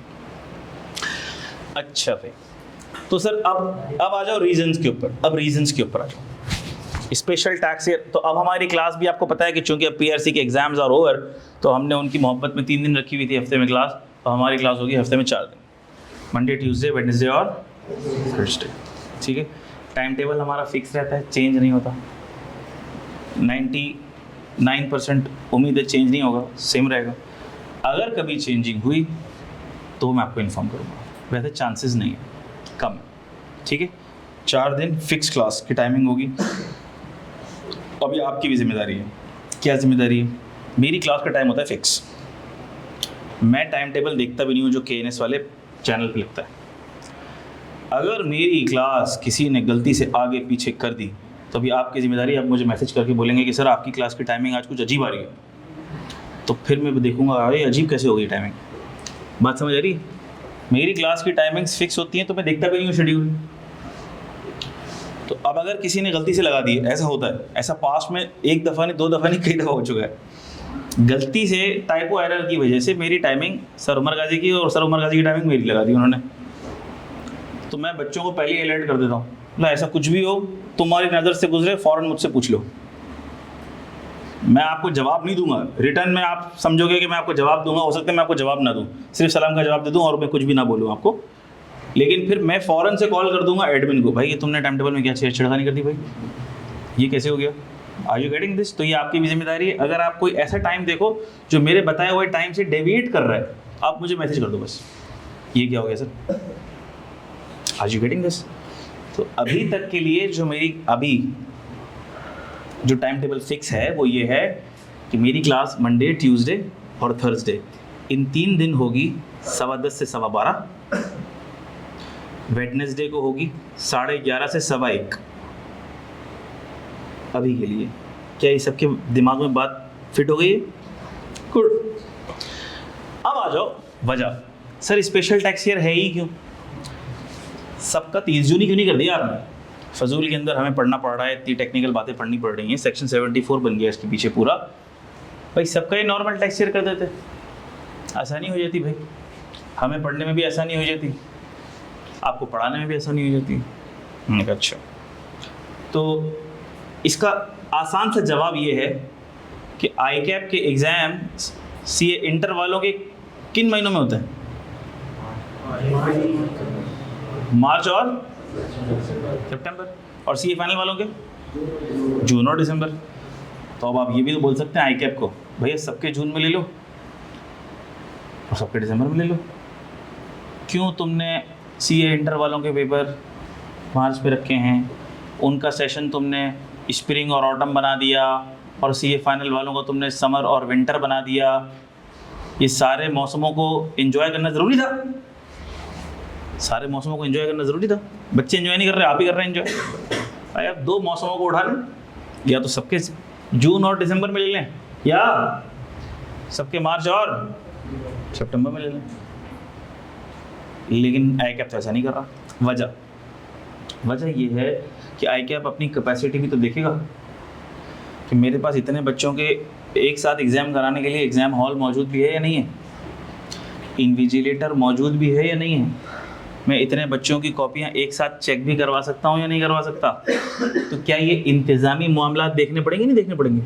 अच्छा भाई, तो सर अब आ जाओ रीजंस के ऊपर। अब रीजंस के ऊपर आ जाओ। स्पेशल टैक्स ईयर, तो अब हमारी क्लास भी आपको पता है कि चूंकि अब PRC के एग्जाम्स आर ओवर, तो हमने उनकी मोहब्बत में 3 दिन रखी हुई थी हफ्ते में क्लास, तो हमारी क्लास होगी हफ्ते में 4 दिन, मंडे, ट्यूसडे, वेडनेसडे और थर्सडे, ठीक है। टाइम टेबल हमारा फिक्स रहता है, चेंज नहीं होता। 99% उम्मीद है चेंज नहीं होगा, सेम रहेगा। अगर कभी चेंजिंग हुई तो मैं आपको इन्फॉर्म करूँगा, वैसे चांसेस नहीं है, कम है, ठीक है। 4 दिन फिक्स क्लास की टाइमिंग होगी। अभी आपकी भी जिम्मेदारी है। क्या जिम्मेदारी है? मेरी क्लास का टाइम होता है फिक्स। मैं टाइम टेबल देखता भी नहीं हूँ जो KNS वाले चैनल पे लगता है। अगर मेरी क्लास किसी ने गलती से आगे पीछे कर दी तो अभी आपकी जिम्मेदारी, आप मुझे मैसेज करके बोलेंगे कि सर आपकी क्लास की टाइमिंग आज कुछ अजीब आ रही है, तो फिर मैं देखूंगा अरे अजीब कैसे हो गई टाइमिंग। बात समझ आ रही? मेरी क्लास की टाइमिंग्स फिक्स होती हैं तो मैं देखता भी नहीं हूँ शेड्यूल। तो अब अगर किसी ने गलती से लगा दी, ऐसा होता है, ऐसा पास्ट में 1 दफ़ा नहीं 2 दफ़ा नहीं कई दफ़ा हो चुका है, गलती से टाइपो एरर की वजह से मेरी टाइमिंग सर उमर गाजी की और सर उमर गाजी की टाइमिंग मेरी लगा दी उन्होंने। तो मैं बच्चों को पहले ही अलर्ट कर देता हूँ, ना ऐसा कुछ भी हो तुम्हारी नज़र से गुजरे फ़ौरन मुझसे पूछ लो। मैं आपको जवाब नहीं दूंगा, रिटर्न में आप समझोगे कि मैं आपको जवाब दूंगा, हो सकता है मैं आपको जवाब ना दूं, सिर्फ सलाम का जवाब दे दूं और मैं कुछ भी ना बोलूं आपको। लेकिन फिर मैं फ़ौरन से कॉल कर दूंगा एडमिन को, भाई ये तुमने टाइम टेबल में क्या छेड़खानी कर दी भाई, ये कैसे हो गया, आर यू गेटिंग दिस। तो ये आपकी भी जिम्मेदारी है। अगर आप कोई ऐसा टाइम देखो जो मेरे बताए हुए टाइम से डेविएट कर रहा है, आप मुझे मैसेज कर दो बस, ये क्या हो गया sir, are you getting this. तो अभी तक के लिए जो मेरी अभी जो टाइम टेबल फिक्स है वो ये है कि मेरी क्लास मंडे, ट्यूसडे और थर्सडे इन 3 दिन होगी 10:15 से 12:15, वेडनेसडे को होगी 11:30 से 1:15। अभी के लिए क्या ये सबके दिमाग में बात फिट हो गई है? गुड। अब आ जाओ वजह, सर स्पेशल टैक्स ईयर है ही क्यों, सबका 30 जून ही क्यों नहीं कर दिया आपने? फजूल के अंदर हमें पढ़ना पड़ रहा है, इतनी टेक्निकल बातें पढ़नी पड़ रही हैं, सेक्शन 74 बन गया इसके पीछे पूरा। भाई सबका ये नॉर्मल टैक्स ईयर कर देते, आसानी हो जाती भाई, हमें पढ़ने में भी आसानी हो जाती, आपको पढ़ाने में भी आसानी हो जाती। अच्छा, तो इसका आसान सा जवाब ये है कि ICAP के एग्ज़ाम CA इंटर वालों के किन महीनों में होते हैं? मार्च और सितंबर, और CA फाइनल वालों के जून और दिसंबर। तो अब आप ये भी तो बोल सकते हैं ICAP को, भैया सबके जून में ले लो और सबके दिसंबर में ले लो। क्यों तुमने CA इंटर वालों के पेपर मार्च पे रखे हैं, उनका सेशन तुमने स्प्रिंग और ऑटम बना दिया, और CA फाइनल वालों को तुमने समर और विंटर बना दिया? ये सारे मौसमों को एंजॉय करना ज़रूरी था, सारे मौसमों को एंजॉय करना ज़रूरी था। बच्चे एंजॉय नहीं कर रहे, आप ही कर रहे हैं एंजॉय। भाई आप 2 मौसमों को उठा लें, या तो सबके जून और दिसंबर में ले लें, या सबके मार्च और सितंबर में ले लें, लेकिन आई कैप तो ऐसा नहीं कर रहा। वजह ये है कि आई कैप अपनी कैपेसिटी भी तो देखेगा कि मेरे पास इतने बच्चों के एक साथ एग्ज़ाम कराने के लिए एग्ज़ाम हॉल मौजूद भी है या नहीं है, इन्विजिलेटर मौजूद भी है या नहीं है, मैं इतने बच्चों की कॉपियाँ एक साथ चेक भी करवा सकता हूँ या नहीं करवा सकता। तो क्या ये इंतज़ामी मामला देखने पड़ेंगे नहीं देखने पड़ेंगे?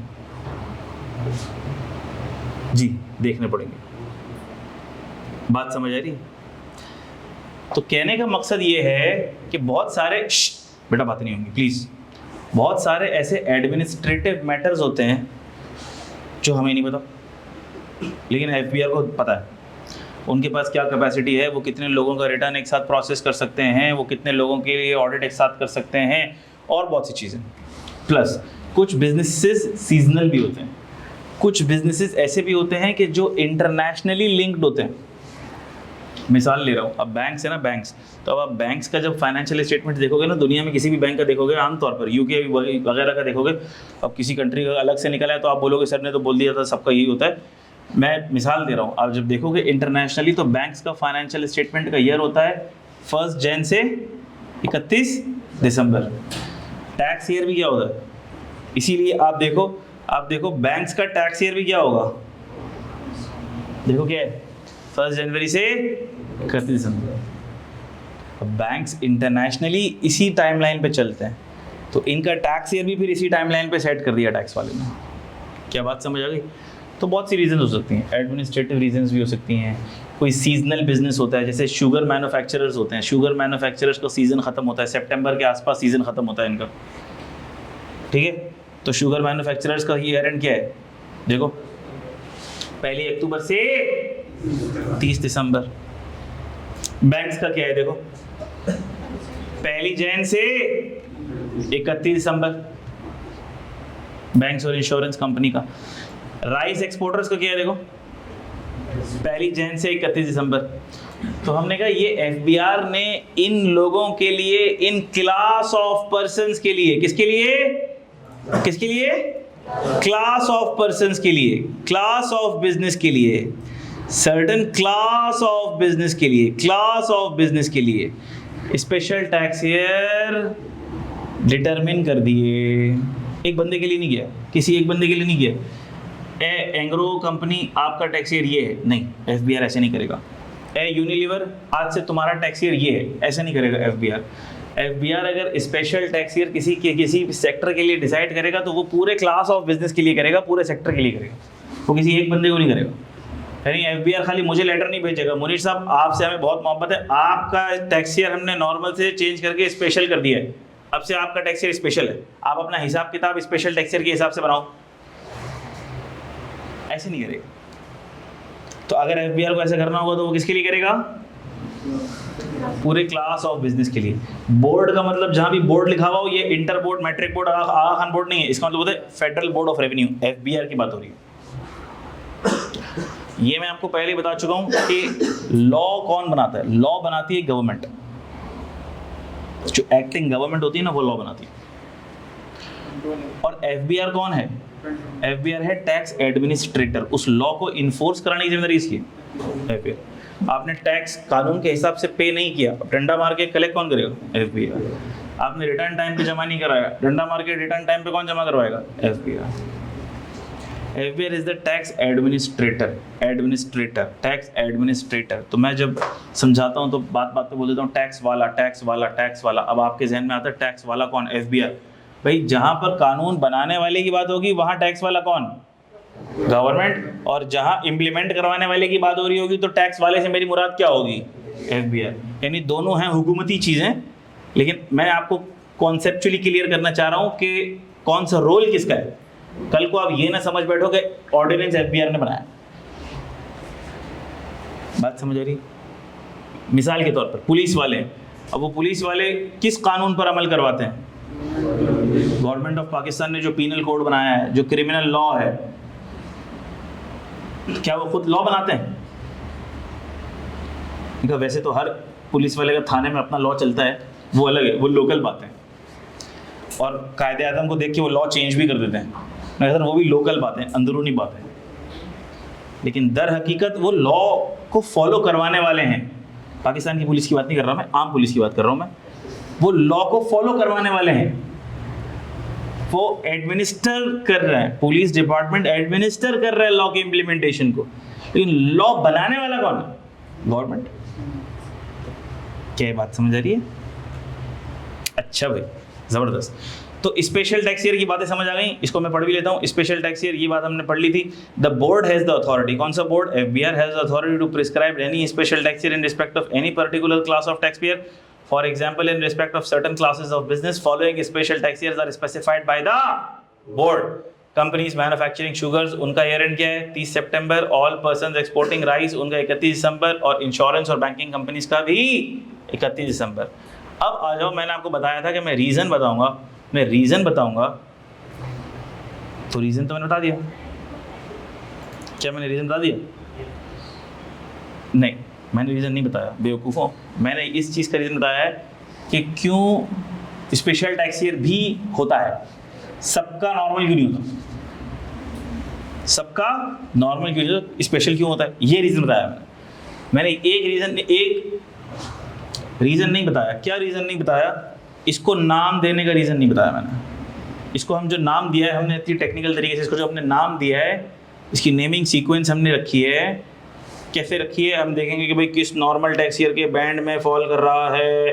जी देखने पड़ेंगे। बात समझ आ रही है? तो कहने का मकसद ये है कि बहुत सारे बेटा बात नहीं होंगी प्लीज़, बहुत सारे ऐसे एडमिनिस्ट्रेटिव मैटर्स होते हैं जो हमें नहीं पता, लेकिन एफबीआर को पता है। उनके पास क्या कैपेसिटी है, वो कितने लोगों का रिटर्न एक साथ प्रोसेस कर सकते हैं, वो कितने लोगों के लिए ऑडिट एक साथ कर सकते हैं, और बहुत सी चीज़ें। प्लस कुछ बिजनेसेस सीजनल भी होते हैं, कुछ बिजनेसेस ऐसे भी होते हैं कि जो इंटरनेशनली लिंक्ड होते हैं। मिसाल ले रहा हूँ, अब बैंक्स है ना, बैंक्स, तो अब आप बैंक्स का जब फाइनेंशियल स्टेटमेंट देखोगे ना, दुनिया में किसी भी बैंक का देखोगे, आमतौर पर यूके वगैरह का देखोगे, अब किसी कंट्री का अलग से निकला है तो आप बोलोगे सर ने तो बोल दिया था, सबका यही होता है। मैं मिसाल दे रहा हूँ, आप जब देखोगे इंटरनेशनली तो बैंक्स का फाइनेंशियल स्टेटमेंट का ईयर होता है 1 जनवरी से 31 दिसंबर। टैक्स ईयर भी क्या होता है, इसीलिए आप देखो बैंक्स का टैक्स ईयर भी क्या होगा, देखो क्या है, 1 जनवरी से 31 दिसंबर। अब बैंक्स इंटरनेशनली इसी टाइमलाइन पे चलते हैं, तो इनका टैक्स ईयर भी फिर इसी टाइमलाइन पे सेट कर दिया टैक्स वाले ने। क्या बात समझ आ गई? तो बहुत सी रीज़न हो सकती हैं, एडमिनिस्ट्रेटिव रीजंस भी हो सकती हैं, कोई सीजनल बिजनेस होता है, जैसे शुगर मैन्युफैक्चरर्स होते हैं, शुगर मैन्युफैक्चरर्स का सीज़न ख़त्म होता है, सितंबर के आसपास सीज़न ख़त्म होता है इनका, ठीक है। तो शुगर मैन्युफैक्चरर्स का ईयर एंड क्या है, देखो 1 अक्टूबर से 30 दिसंबर। बैंक्स का क्या है, देखो 1 जनवरी से 31 दिसंबर, बैंक्स और इंश्योरेंस कंपनी का। राइस एक्सपोर्टर्स का क्या है, देखो 1 जनवरी से 31 दिसंबर। तो हमने कहा ये एफबीआर ने इन लोगों के लिए, इन क्लास ऑफ पर्सन्स के लिए, किसके लिए क्लास ऑफ पर्सन्स के लिए, क्लास ऑफ बिजनेस के लिए, सर्टेन क्लास ऑफ बिजनेस के लिए, क्लास ऑफ बिजनेस के लिए स्पेशल टैक्स ईयर डिटरमिन कर दिए। एक बंदे के लिए नहीं किया, किसी एक बंदे के लिए नहीं किया। एंग्रो कंपनी आपका टैक्स ईयर ये है, नहीं, एफबीआर ऐसे नहीं करेगा। यूनिलीवर आज से तुम्हारा टैक्स ईयर ये है, ऐसे नहीं करेगा एफबीआर। एफबीआर अगर स्पेशल टैक्स ईयर किसी सेक्टर के लिए डिसाइड करेगा तो वो पूरे क्लास ऑफ बिजनेस के लिए करेगा, पूरे सेक्टर के लिए करेगा, वो किसी एक बंदे को नहीं करेगा। यानी एफबीआर खाली मुझे लेटर नहीं भेजेगा, मुनीर साहब आपसे हमें बहुत मोहब्बत है, आपका टैक्स ईयर हमने नॉर्मल से चेंज करके स्पेशल कर दिया है, अब से आपका टैक्स ईयर स्पेशल है, आप अपना हिसाब किताब स्पेशल टैक्स ईयर के हिसाब से बनाओ, ऐसे नहीं करेगा। तो अगर एफबीआर को ऐसे करना होगा तो वो किसके लिए करेगा, पूरे क्लास ऑफ बिजनेस के लिए। बोर्ड का मतलब जहां भी बोर्ड लिखा हुआ हो, ये इंटर बोर्ड, मैट्रिक बोर्ड, आगा खान बोर्ड नहीं है, इसका मतलब होता है federal board of revenue, FBR की बात हो रही है। ये मैं आपको पहले ही बता चुका हूं कि लॉ कौन बनाता है, लॉ बनाती है गवर्नमेंट, जो एक्टिंग गवर्नमेंट होती है ना, वो लॉ बनाती है। और एफबीआर कौन है, एफबीआर है टैक्स एडमिनिस्ट्रेटर, उस लॉ को इन्फोर्स कराने की जिम्मेदारी इसकी एफबीआर। आपने टैक्स कानून के हिसाब से पे नहीं किया, डंडा मार के कलेक्ट कौन करेगा, एफबीआर। आपने रिटर्न टाइम पे जमा नहीं कराया, डंडा मार के रिटर्न टाइम पे कौन जमा करवाएगा, FBR. FBR is the tax administrator, tax administrator. तो मैं जब समझाता हूँ तो बात पे बोल देता हूँ टैक्स वाला, टैक्स वाला, टैक्स वाला। अब आपके जहन में आता है टैक्स वाला कौन, एफबीआर। भाई जहाँ पर कानून बनाने वाले की बात होगी वहाँ टैक्स वाला कौन, गवर्नमेंट। और जहाँ इम्प्लीमेंट करवाने वाले की बात हो रही होगी तो टैक्स वाले से मेरी मुराद क्या होगी, एफबीआर। यानी दोनों हैं हुकूमती चीज़ें, लेकिन मैं आपको कॉन्सेप्चुअली क्लियर करना चाह रहा हूँ कि कौन सा रोल किसका है। कल को आप ये ना समझ बैठो कि ऑर्डिनेंस एफबीआर ने बनाया। बात समझ आ रही? मिसाल के तौर पर पुलिस वाले, अब वो पुलिस वाले किस कानून पर अमल करवाते हैं, गवर्नमेंट ऑफ पाकिस्तान ने जो पीनल कोड बनाया है, जो क्रिमिनल लॉ है, क्या वो खुद लॉ बनाते हैं? वैसे तो हर पुलिस वाले का थाने में अपना लॉ चलता है, वो अलग है, वो लोकल बात है। और कायदे आज़म को देख के वो लॉ चेंज भी कर देते हैं, मगर वो भी लोकल बातें, अंदरूनी बातें। लेकिन दर हकीकत वो लॉ को फॉलो करवाने वाले हैं। पाकिस्तान की पुलिस की बात नहीं कर रहा मैं, आम पुलिस की बात कर रहा हूँ मैं। वो लॉ को फॉलो करवाने वाले हैं, वो एडमिनिस्टर कर रहे हैं, पुलिस डिपार्टमेंट एडमिनिस्टर कर रहा है लॉ के इम्प्लीमेंटेशन को, लेकिन लॉ बनाने वाला कौन है? गवर्नमेंट। क्या ये बात समझ आ रही है? अच्छा भाई, जबरदस्त। तो स्पेशल टैक्स ईयर की बातें समझ आ गई, इसको मैं पढ़ भी लेता हूँ। स्पेशल टैक्स ईयर, ये बात हमने पढ़ ली थी। The board has the authority, कौन सा board? FBR has the authority to prescribe any special tax year in respect of any particular class of tax payer. For example, in respect of certain classes of business following special tax years are specified by the board. Companies manufacturing sugars, उनका year end क्या है? 30 सितंबर। All person exporting rice, उनका 31 दिसंबर। और insurance और banking companies का भी 31 दिसंबर। अब आ जाओ, मैंने आपको बताया था कि मैं रीज़न बताऊंगा, तो रीज़न तो मैंने बता दिया। क्या मैंने रीज़न बता दिया? नहीं, मैंने रीज़न नहीं बताया, बेवकूफ़ों। मैंने इस चीज़ का रीज़न बताया है कि क्यों स्पेशल टैक्स ईयर भी होता है, सबका नॉर्मल क्यों नहीं होता, सबका नॉर्मल क्यों नहीं होता, स्पेशल क्यों होता है, ये रीज़न बताया मैंने। एक रीज़न नहीं बताया। क्या रीज़न नहीं बताया? इसको नाम देने का रीज़न नहीं बताया मैंने। इसको हम जो नाम दिया है, हमने इतनी टेक्निकल तरीके से इसको जो हमने नाम दिया है, इसकी नेमिंग सीक्वेंस हमने रखी है। कैसे रखी है? हम देखेंगे कि भाई किस नॉर्मल टैक्स ईयर के बैंड में फॉल कर रहा है,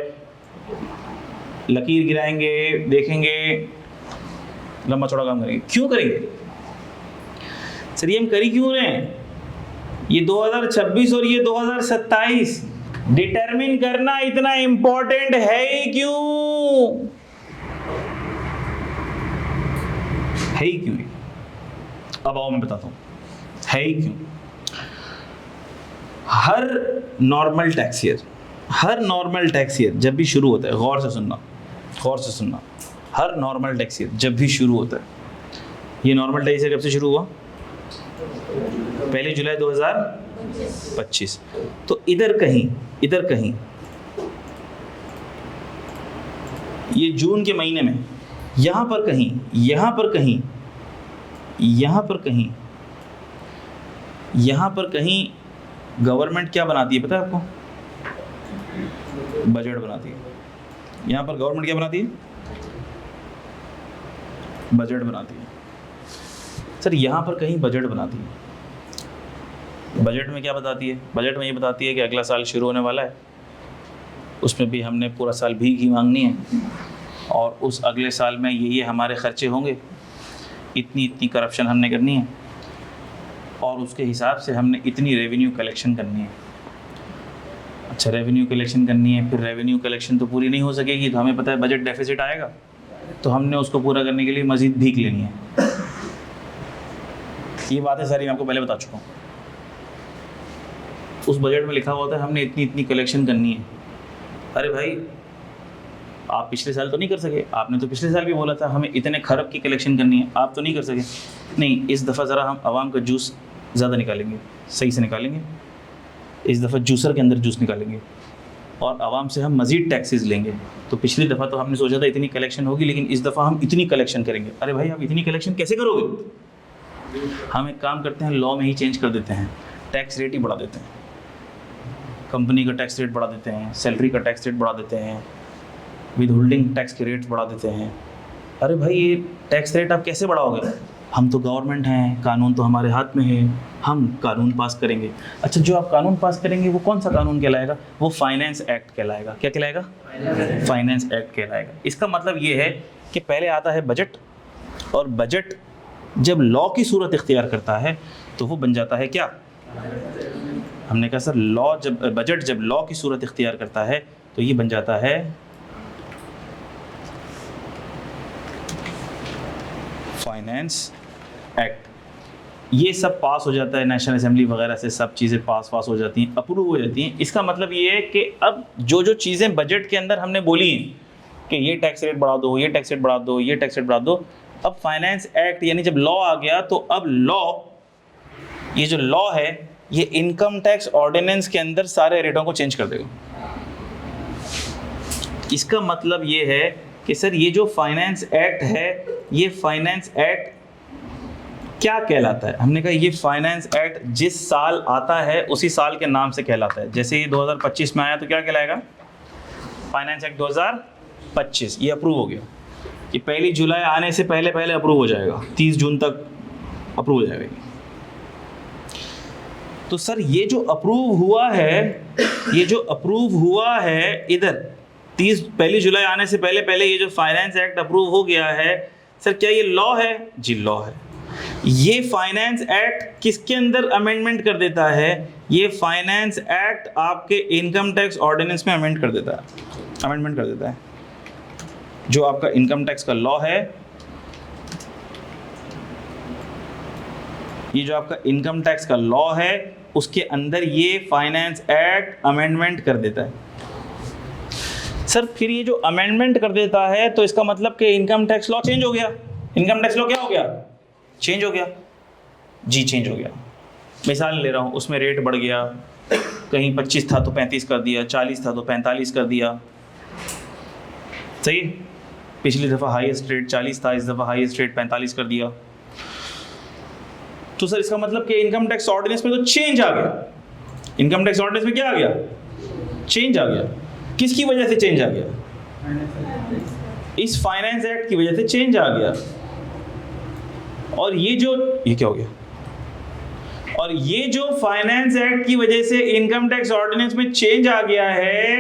लकीर गिराएंगे, देखेंगे, लंबा चौड़ा काम करेंगे। क्यों करेंगे सर? ये हम करी क्यों रहे हैं? ये 2026 और ये 2027 डिटरमिन करना इतना इंपॉर्टेंट है ही क्यों? है ही क्यों? अब आओ मैं बताता हूं है ही क्यों। हर नॉर्मल टैक्स ईयर जब भी शुरू होता है, गौर से सुनना, हर नॉर्मल टैक्स ईयर जब भी शुरू होता है, ये नॉर्मल टैक्स ईयर कब से शुरू हुआ? 1 जुलाई 2025। तो इधर कहीं ये जून के महीने में यहाँ पर कहीं गवर्नमेंट क्या बनाती है पता है आपको? बजट बनाती है। यहाँ पर गवर्नमेंट क्या बनाती है? बजट बनाती है। सर यहाँ पर कहीं बजट बनाती है। बजट में क्या बताती है? बजट में ये बताती है कि अगला साल शुरू होने वाला है, उसमें भी हमने पूरा साल भीख ही मांगनी है, और उस अगले साल में ये हमारे खर्चे होंगे, इतनी करप्शन हमने करनी है, और उसके हिसाब से हमने इतनी रेवेन्यू कलेक्शन करनी है। अच्छा, रेवेन्यू कलेक्शन करनी है, फिर रेवेन्यू कलेक्शन तो पूरी नहीं हो सकेगी, तो हमें पता है बजट डेफिसिट आएगा, तो हमने उसको पूरा करने के लिए मज़ीद भीख लेनी है। ये बातें सारी मैं आपको पहले बता चुका हूँ। उस बजट में लिखा हुआ होता है हमने इतनी कलेक्शन करनी है। अरे भाई, आप पिछले साल तो नहीं कर सके, आपने तो पिछले साल भी बोला था हमें इतने खरब की कलेक्शन करनी है, आप तो नहीं कर सके। नहीं, इस दफ़ा ज़रा हम आवाम का जूस ज़्यादा निकालेंगे, सही से निकालेंगे। इस दफ़ा जूसर के अंदर जूस निकालेंगे और आवाम से हम मज़ीद टैक्सेस लेंगे। तो पिछली दफ़ा तो हमने सोचा था इतनी कलेक्शन होगी, लेकिन इस दफ़ा हम इतनी कलेक्शन करेंगे। अरे भाई, आप इतनी कलेक्शन कैसे करोगे? हम एक काम करते हैं, लॉ में ही चेंज कर देते हैं, टैक्स रेट ही बढ़ा देते हैं। कंपनी का टैक्स रेट बढ़ा देते हैं, सैलरी का टैक्स रेट बढ़ा देते हैं, विद होल्डिंग टैक्स के रेट बढ़ा देते हैं। अरे भाई, ये टैक्स रेट आप कैसे बढ़ाओगे? हम तो गवर्नमेंट हैं, कानून तो हमारे हाथ में है, हम कानून पास करेंगे। अच्छा, जो आप कानून पास करेंगे वो कौन सा कानून कहलाएगा? वो फाइनेंस एक्ट कहलाएगा। क्या कहलाएगा? फाइनेंस एक्ट कहलाएगा। इसका मतलब ये है कि पहले आता है बजट, और बजट जब लॉ की सूरत इख्तियार करता है तो वो बन जाता है क्या? हमने कहा सर, बजट जब लॉ की सूरत इख्तियार करता है तो ये बन जाता है फाइनेंस एक्ट। ये सब पास हो जाता है नेशनल असेंबली वगैरह से, सब चीज़ें पास हो जाती हैं, अप्रूव हो जाती हैं। इसका मतलब ये है कि अब जो चीज़ें बजट के अंदर हमने बोली हैं कि ये टैक्स रेट बढ़ा दो, ये टैक्स रेट बढ़ा दो, ये टैक्स रेट बढ़ा दो, अब फाइनेंस एक्ट यानी जब लॉ आ गया तो अब ये जो लॉ है ये इनकम टैक्स ऑर्डिनेंस के अंदर सारे रेटों को चेंज कर देगा। इसका मतलब ये है कि सर, ये जो फाइनेंस एक्ट है, ये फाइनेंस एक्ट क्या कहलाता है? हमने कहा ये फाइनेंस एक्ट जिस साल आता है उसी साल के नाम से कहलाता है। जैसे ये 2025 में आया तो क्या कहलाएगा? Finance act 2025। ये अप्रूव हो गया, ये 1 जुलाई आने से पहले पहले अप्रूव हो जाएगा, 30 जून तक अप्रूव हो जाएगा। तो सर ये जो अप्रूव हुआ है, इधर 1 जुलाई आने से पहले पहले ये जो फाइनेंस एक्ट अप्रूव हो गया है, सर क्या ये लॉ है? जी लॉ है। ये फाइनेंस एक्ट किसके अंदर अमेंडमेंट कर देता है? ये फाइनेंस एक्ट आपके इनकम टैक्स ऑर्डिनेंस में अमेंडमेंट कर देता है। जो आपका इनकम टैक्स का लॉ है, ये जो आपका इनकम टैक्स का लॉ है, उसके अंदर ये फाइनेंस एक्ट अमेंडमेंट कर देता है। सर फिर ये जो अमेंडमेंट कर देता है तो इसका मतलब कि इनकम टैक्स लॉ चेंज हो गया। इनकम टैक्स लॉ क्या हो गया? चेंज हो गया। जी चेंज हो गया। मिसाल ले रहा हूँ, उसमें रेट बढ़ गया, कहीं 25 था तो 35 कर दिया, 40 था तो 45 कर दिया। सही, पिछली दफ़ा हाईएस्ट रेट 40 था, इस दफ़ा हाईएस्ट रेट 45 कर दिया। तो सर इसका मतलब कि इनकम टैक्स ऑर्डिनेंस में तो चेंज आ गया। इनकम टैक्स ऑर्डिनेंस में क्या आ गया? चेंज आ गया। किसकी वजह से चेंज आ गया? इस फाइनेंस एक्ट की वजह से चेंज आ गया। और ये क्या हो गया? और ये जो फाइनेंस एक्ट की वजह से इनकम टैक्स ऑर्डिनेंस में चेंज आ गया है,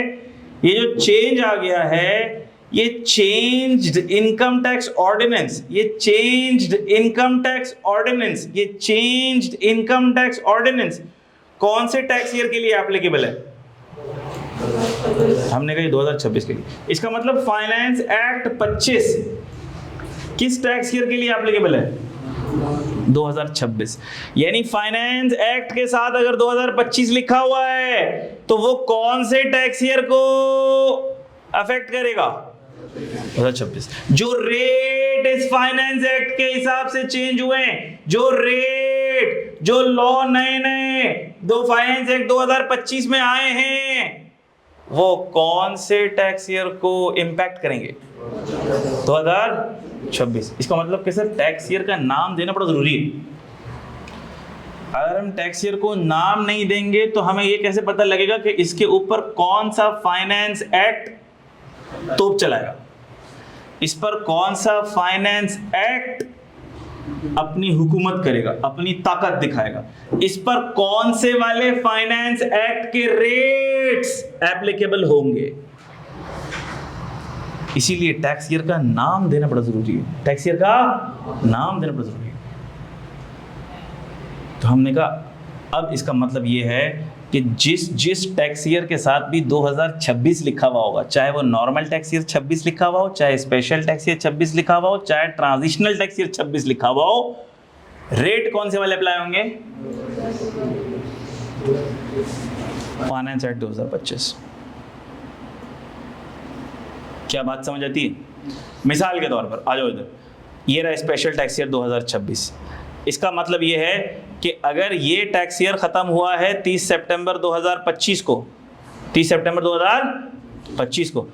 ये जो चेंज आ गया है, ये चेंज्ड इनकम टैक्स ऑर्डिनेंस, ये चेंज्ड इनकम टैक्स ऑर्डिनेंस, ये चेंज्ड इनकम टैक्स ऑर्डिनेंस कौन से टैक्स ईयर के लिए एप्लीकेबल है? हमने कहा 2026 के लिए। इसका मतलब फाइनेंस एक्ट 25 किस टैक्स ईयर के लिए एप्लीकेबल है? 2026। यानी फाइनेंस एक्ट के साथ अगर 2025 लिखा हुआ है तो वो कौन से टैक्स ईयर को अफेक्ट करेगा? 2026। जो रेट इस फाइनेंस एक्ट के हिसाब से चेंज हुए, जो लॉ नए दो फाइनेंस एक्ट 2025 में आए हैं, वो कौन से टैक्स ईयर को इंपैक्ट करेंगे? 2026। इसका मतलब कि सर टैक्स ईयर का नाम देना बड़ा जरूरी है। अगर हम टैक्स ईयर को नाम नहीं देंगे तो हमें ये कैसे पता लगेगा कि इसके ऊपर कौन सा फाइनेंस एक्ट तोप चलाएगा, इस पर कौन सा फाइनेंस एक्ट अपनी हुकूमत करेगा, अपनी ताकत दिखाएगा, इस पर कौन से वाले फाइनेंस एक्ट के रेट्स एप्लीकेबल होंगे। इसीलिए टैक्स ईयर का नाम देना बड़ा जरूरी है। टैक्स ईयर का नाम देना बड़ा जरूरी है। तो हमने कहा अब इसका मतलब ये है कि जिस टैक्स ईयर के साथ भी 2026 लिखा हुआ होगा, चाहे वो नॉर्मल टैक्स ईयर 26 लिखा हुआ हो, चाहे स्पेशल टैक्स ईयर 26 लिखा हुआ हो, चाहे ट्रांजिशनल टैक्स ईयर 26 लिखा हुआ हो, रेट कौन से वाले अप्लाई होंगे? Finance act 2025। क्या बात समझ आती है? मिसाल के तौर पर आ जाओ इधर, ये रहा स्पेशल टैक्स ईयर 2026। इसका मतलब ये है कि अगर ये टैक्स ईयर ख़त्म हुआ है 30 सितंबर 2025 को, 30 सितंबर 2025 को,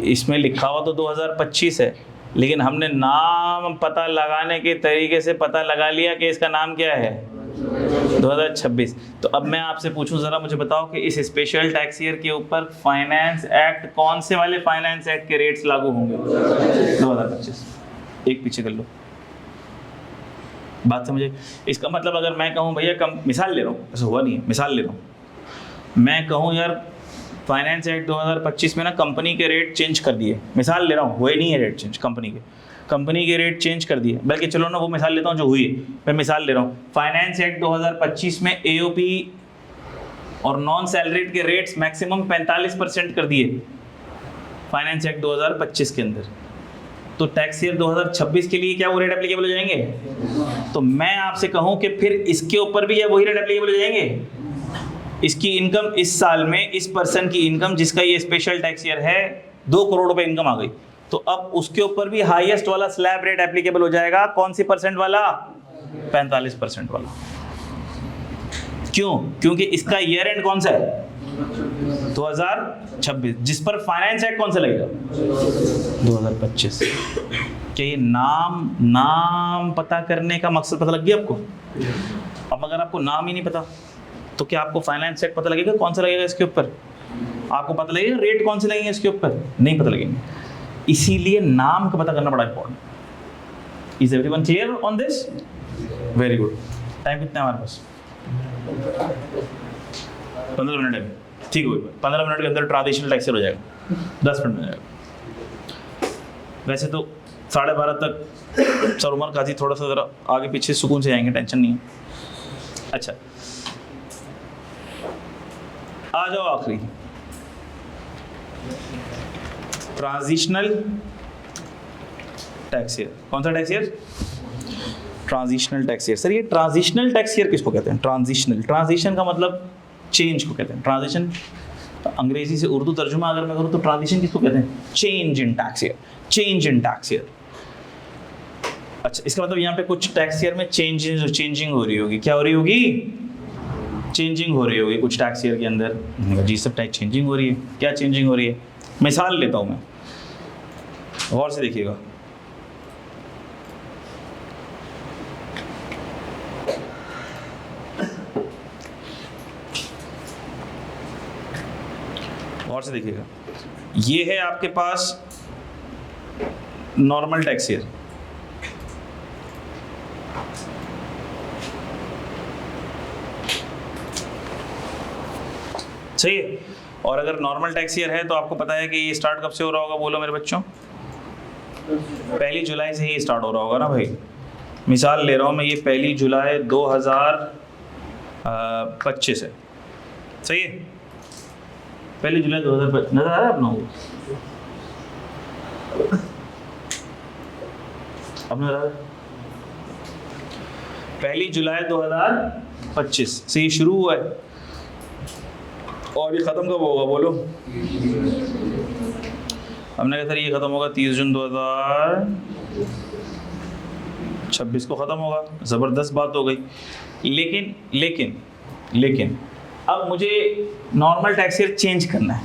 इसमें लिखा हुआ तो 2025 है, लेकिन हमने नाम पता लगाने के तरीके से पता लगा लिया कि इसका नाम क्या है? 2026। तो अब मैं आपसे पूछूं, ज़रा मुझे बताओ कि इस स्पेशल टैक्स ईयर के ऊपर फाइनेंस एक्ट कौन से वाले फाइनेंस एक्ट के रेट्स लागू होंगे? 2025। एक पीछे कर लो, बात समझे? इसका मतलब अगर मैं कहूँ भैया मिसाल ले रहा हूँ, ऐसा हुआ नहीं है, मिसाल ले रहा हूँ, मैं कहूँ यार फाइनेंस एक्ट 2025 में ना कंपनी के रेट चेंज कर दिए, मिसाल ले रहा हूँ, हुए नहीं है रेट चेंज, कंपनी के रेट चेंज कर दिए, बल्कि चलो ना वो मिसाल लेता हूँ जो हुई है, मैं मिसाल ले रहा हूँ। फाइनेंस एक्ट 2025 में AOP और नॉन सैलरीड के रेट्स मैक्सिमम 45% कर दिए फाइनेंस एक्ट 2025 के अंदर। तो टैक्स ईयर 2026 के लिए क्या वो रेट एप्लीकेबल हो जाएंगे? तो मैं आपसे कहूं कि फिर इसके ऊपर भी वही रेट एप्लीकेबल हो जाएंगे। इसकी इनकम इस साल में, इस पर्सन की इनकम जिसका ये स्पेशल टैक्स ईयर है 2 करोड़ रुपए इनकम आ गई, तो अब उसके ऊपर भी हाईएस्ट वाला स्लैब रेट एप्लीकेबल हो जाएगा। कौन सी परसेंट वाला? 45% वाला। क्यों? क्योंकि इसका ईयर एंड कौन सा है? 2026, जिस पर फाइनेंस एक्ट कौन सा लगेगा? 2025। क्या ये नाम पता करने का मकसद पता लग गया आपको? अब अगर आपको नाम ही नहीं पता तो क्या आपको फाइनेंस सेट पता लगेगा कौन सा लगेगा इसके ऊपर? आपको पता लगेगा रेट कौन से लगेंगे इसके ऊपर? नहीं पता लगेंगे। इसीलिए नाम का पता करना बड़ा important. Is everyone clear on this? Very good. Time कितना है हमारे पास? 15 मिनट है। ठीक हो गया, 15 मिनट के अंदर ट्रांजिशनल टैक्स हो जाएगा, 10 मिनट में जाएगा। वैसे तो 12:30 तक सर उमर काजी थोड़ा सा ज़रा आगे पीछे सुकून से जाएंगे, टेंशन नहीं है। अच्छा, आ जाओ आखिरी, ट्रांजिशनल टैक्स ईयर। कौन सा tax year? Transitional tax year. Sir ये ट्रांजिशनल टैक्स ईयर किसको कहते हैं? ट्रांजिशनल, ट्रांजिशन का मतलब चेंज को कहते हैं। ट्रांजिशन अंग्रेजी से उर्दू तर्जुमा अगर मैं करूँ तो ट्रांजिशन किसको कहते हैं? Change in tax year, change in tax year. अच्छा, इसका मतलब यहाँ पे कुछ टैक्स ईयर में चेंजिंग हो रही होगी। क्या हो रही होगी? चेंजिंग हो रही होगी कुछ टैक्स ईयर के अंदर। जी सब टैक्स चेंजिंग हो रही है। क्या चेंजिंग हो रही है? मिसाल लेता हूँ मैं, गौर से देखिएगा। गौर से देखिएगा, ये है आपके पास नॉर्मल टैक्स ईयर। सही है। और अगर नॉर्मल टैक्स ईयर है तो आपको पता है कि ये स्टार्ट कब से हो रहा होगा? बोलो मेरे बच्चों। 1 जुलाई से ही स्टार्ट हो रहा होगा ना भाई। मिसाल ले रहा हूँ मैं, ये 1 जुलाई 2025 है। सही है, 1 जुलाई 2025 नजर आ रहा है आप लोगों को? अब नजर आ रहा है? 1 जुलाई 2025 से ये शुरू हुआ है और ये ख़त्म कब होगा बोलो? हमने कहा सर ये ख़त्म होगा 30 जून 2026 को ख़त्म होगा। ज़बरदस्त बात हो गई। लेकिन अब मुझे नॉर्मल टैक्स ईयर चेंज करना है।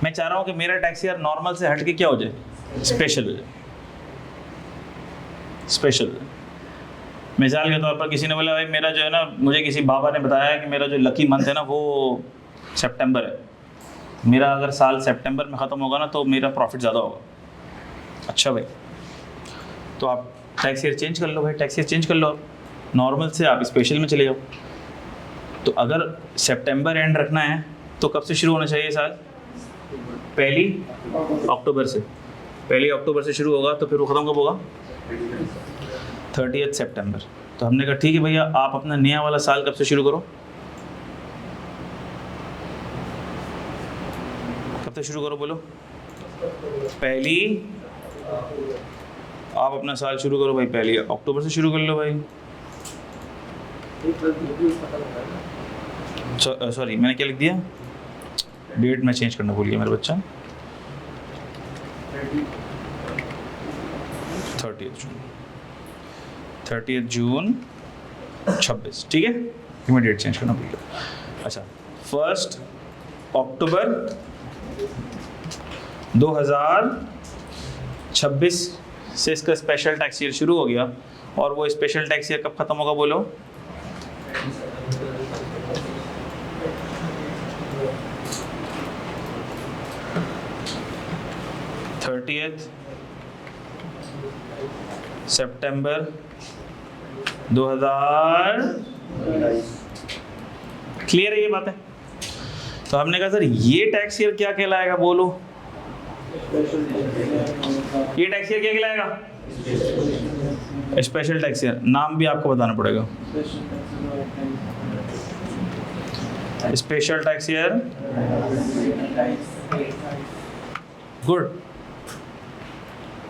मैं चाह रहा हूँ कि मेरा टैक्स ईयर नॉर्मल से हट के क्या हो जाए? स्पेशल हो जाए। स्पेशल मिसाल के तौर पर किसी ने बोला भाई मेरा जो है ना, मुझे किसी बाबा ने बताया कि मेरा जो लकी मंथ है ना वो सितंबर है। मेरा अगर साल सितंबर में ख़त्म होगा ना तो मेरा प्रॉफिट ज़्यादा होगा। अच्छा भाई, तो आप टैक्स ईयर चेंज कर लो भाई, टैक्स ईयर चेंज कर लो। आप नॉर्मल से आप स्पेशल में चले जाओ। तो अगर सितंबर एंड रखना है तो कब से शुरू होना चाहिए साल? 1 अक्टूबर से। 1 अक्टूबर से शुरू होगा तो फिर वो ख़त्म कब होगा? 30 सितंबर। तो हमने कहा ठीक है भैया, आप अपना नया वाला साल कब से शुरू करो? कब से शुरू करो बोलो? आप अपना साल शुरू करो भाई 1 अक्टूबर से शुरू कर लो भाई। सॉरी मैंने क्या लिख दिया? डेट में चेंज करना भूल गया मेरा बच्चा। 30 जून 26, ठीक है। मैं डेट चेंज करना भूल गया। अच्छा, 1 अक्टूबर 2026 से इसका स्पेशल टैक्स ईयर शुरू हो गया। और वो स्पेशल टैक्स ईयर कब ख़त्म होगा बोलो? 30 सितंबर 2000। क्लियर है ये बात है? तो हमने कहा सर ये टैक्स ईयर क्या कहलाएगा बोलो? ये टैक्स ईयर क्या कहलाएगा? Special tax year. नाम भी आपको बताना पड़ेगा। Special tax year. Good,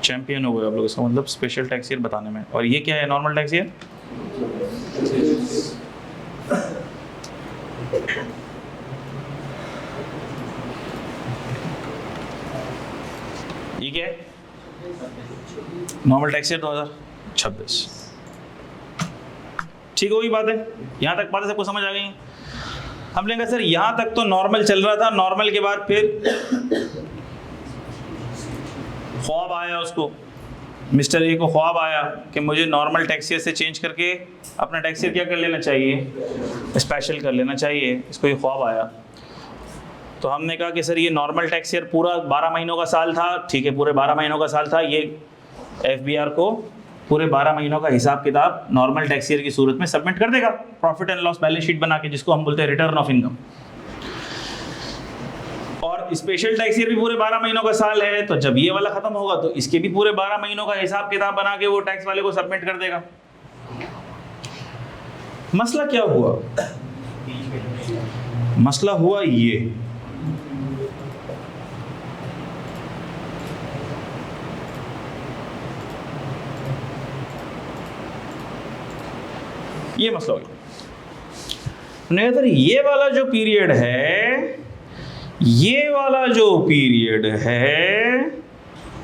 champion हो गए आप लोग। इसका मतलब स्पेशल टैक्स ईयर बताने में। और ये क्या है? Normal tax year. ये क्या है? Normal tax year 2026। ठीक होगी बातें? यहाँ तक बातें सबको समझ आ गई? हमने कहा सर यहाँ तक तो नॉर्मल चल रहा था। नॉर्मल के बाद फिर ख्वाब आया उसको मिस्टर ए को ख्वाब आया कि मुझे नॉर्मल टैक्स ईयर से चेंज करके अपना टैक्स ईयर क्या कर लेना चाहिए, स्पेशल कर लेना चाहिए। इसको ये ख्वाब आया तो हमने कहा कि सर ये नॉर्मल टैक्स ईयर पूरा 12 महीनों का साल था, ठीक है पूरे 12 महीनों का साल था, ये FBR को पूरे 12 महीनों का हिसाब किताब नॉर्मल टैक्स ईयर की सूरत में सबमिट कर देगा, profit and loss balance sheet बना के, जिसको हम बोलते हैं रिटर्न ऑफ इनकम। और स्पेशल टैक्स ईयर भी पूरे 12 महीनों का साल है, तो जब ये वाला खत्म होगा तो इसके भी पूरे 12 महीनों का हिसाब किताब बना के वो टैक्स वाले को सबमिट कर देगा। मसला क्या हुआ? मसला हुआ ये मसला हो गया। नहीं सर ये वाला जो पीरियड है, ये वाला जो पीरियड है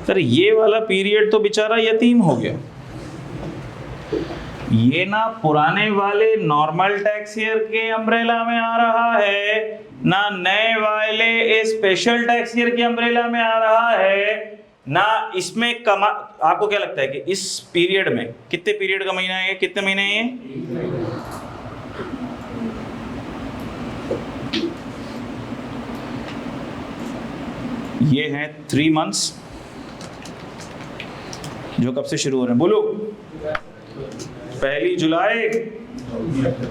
सर, ये वाला पीरियड तो बेचारा यतीम हो गया। ये ना पुराने वाले नॉर्मल टैक्स ईयर के अम्ब्रेला में आ रहा है, ना नए वाले स्पेशल टैक्स ईयर के अम्ब्रेला में आ रहा है, ना इसमें आपको क्या लगता है कि इस पीरियड में कितने पीरियड का महीना है, कितने महीने हैं ये हैं 3 मंथ्स जो कब से शुरू हो रहे हैं, बोलो? 1 जुलाई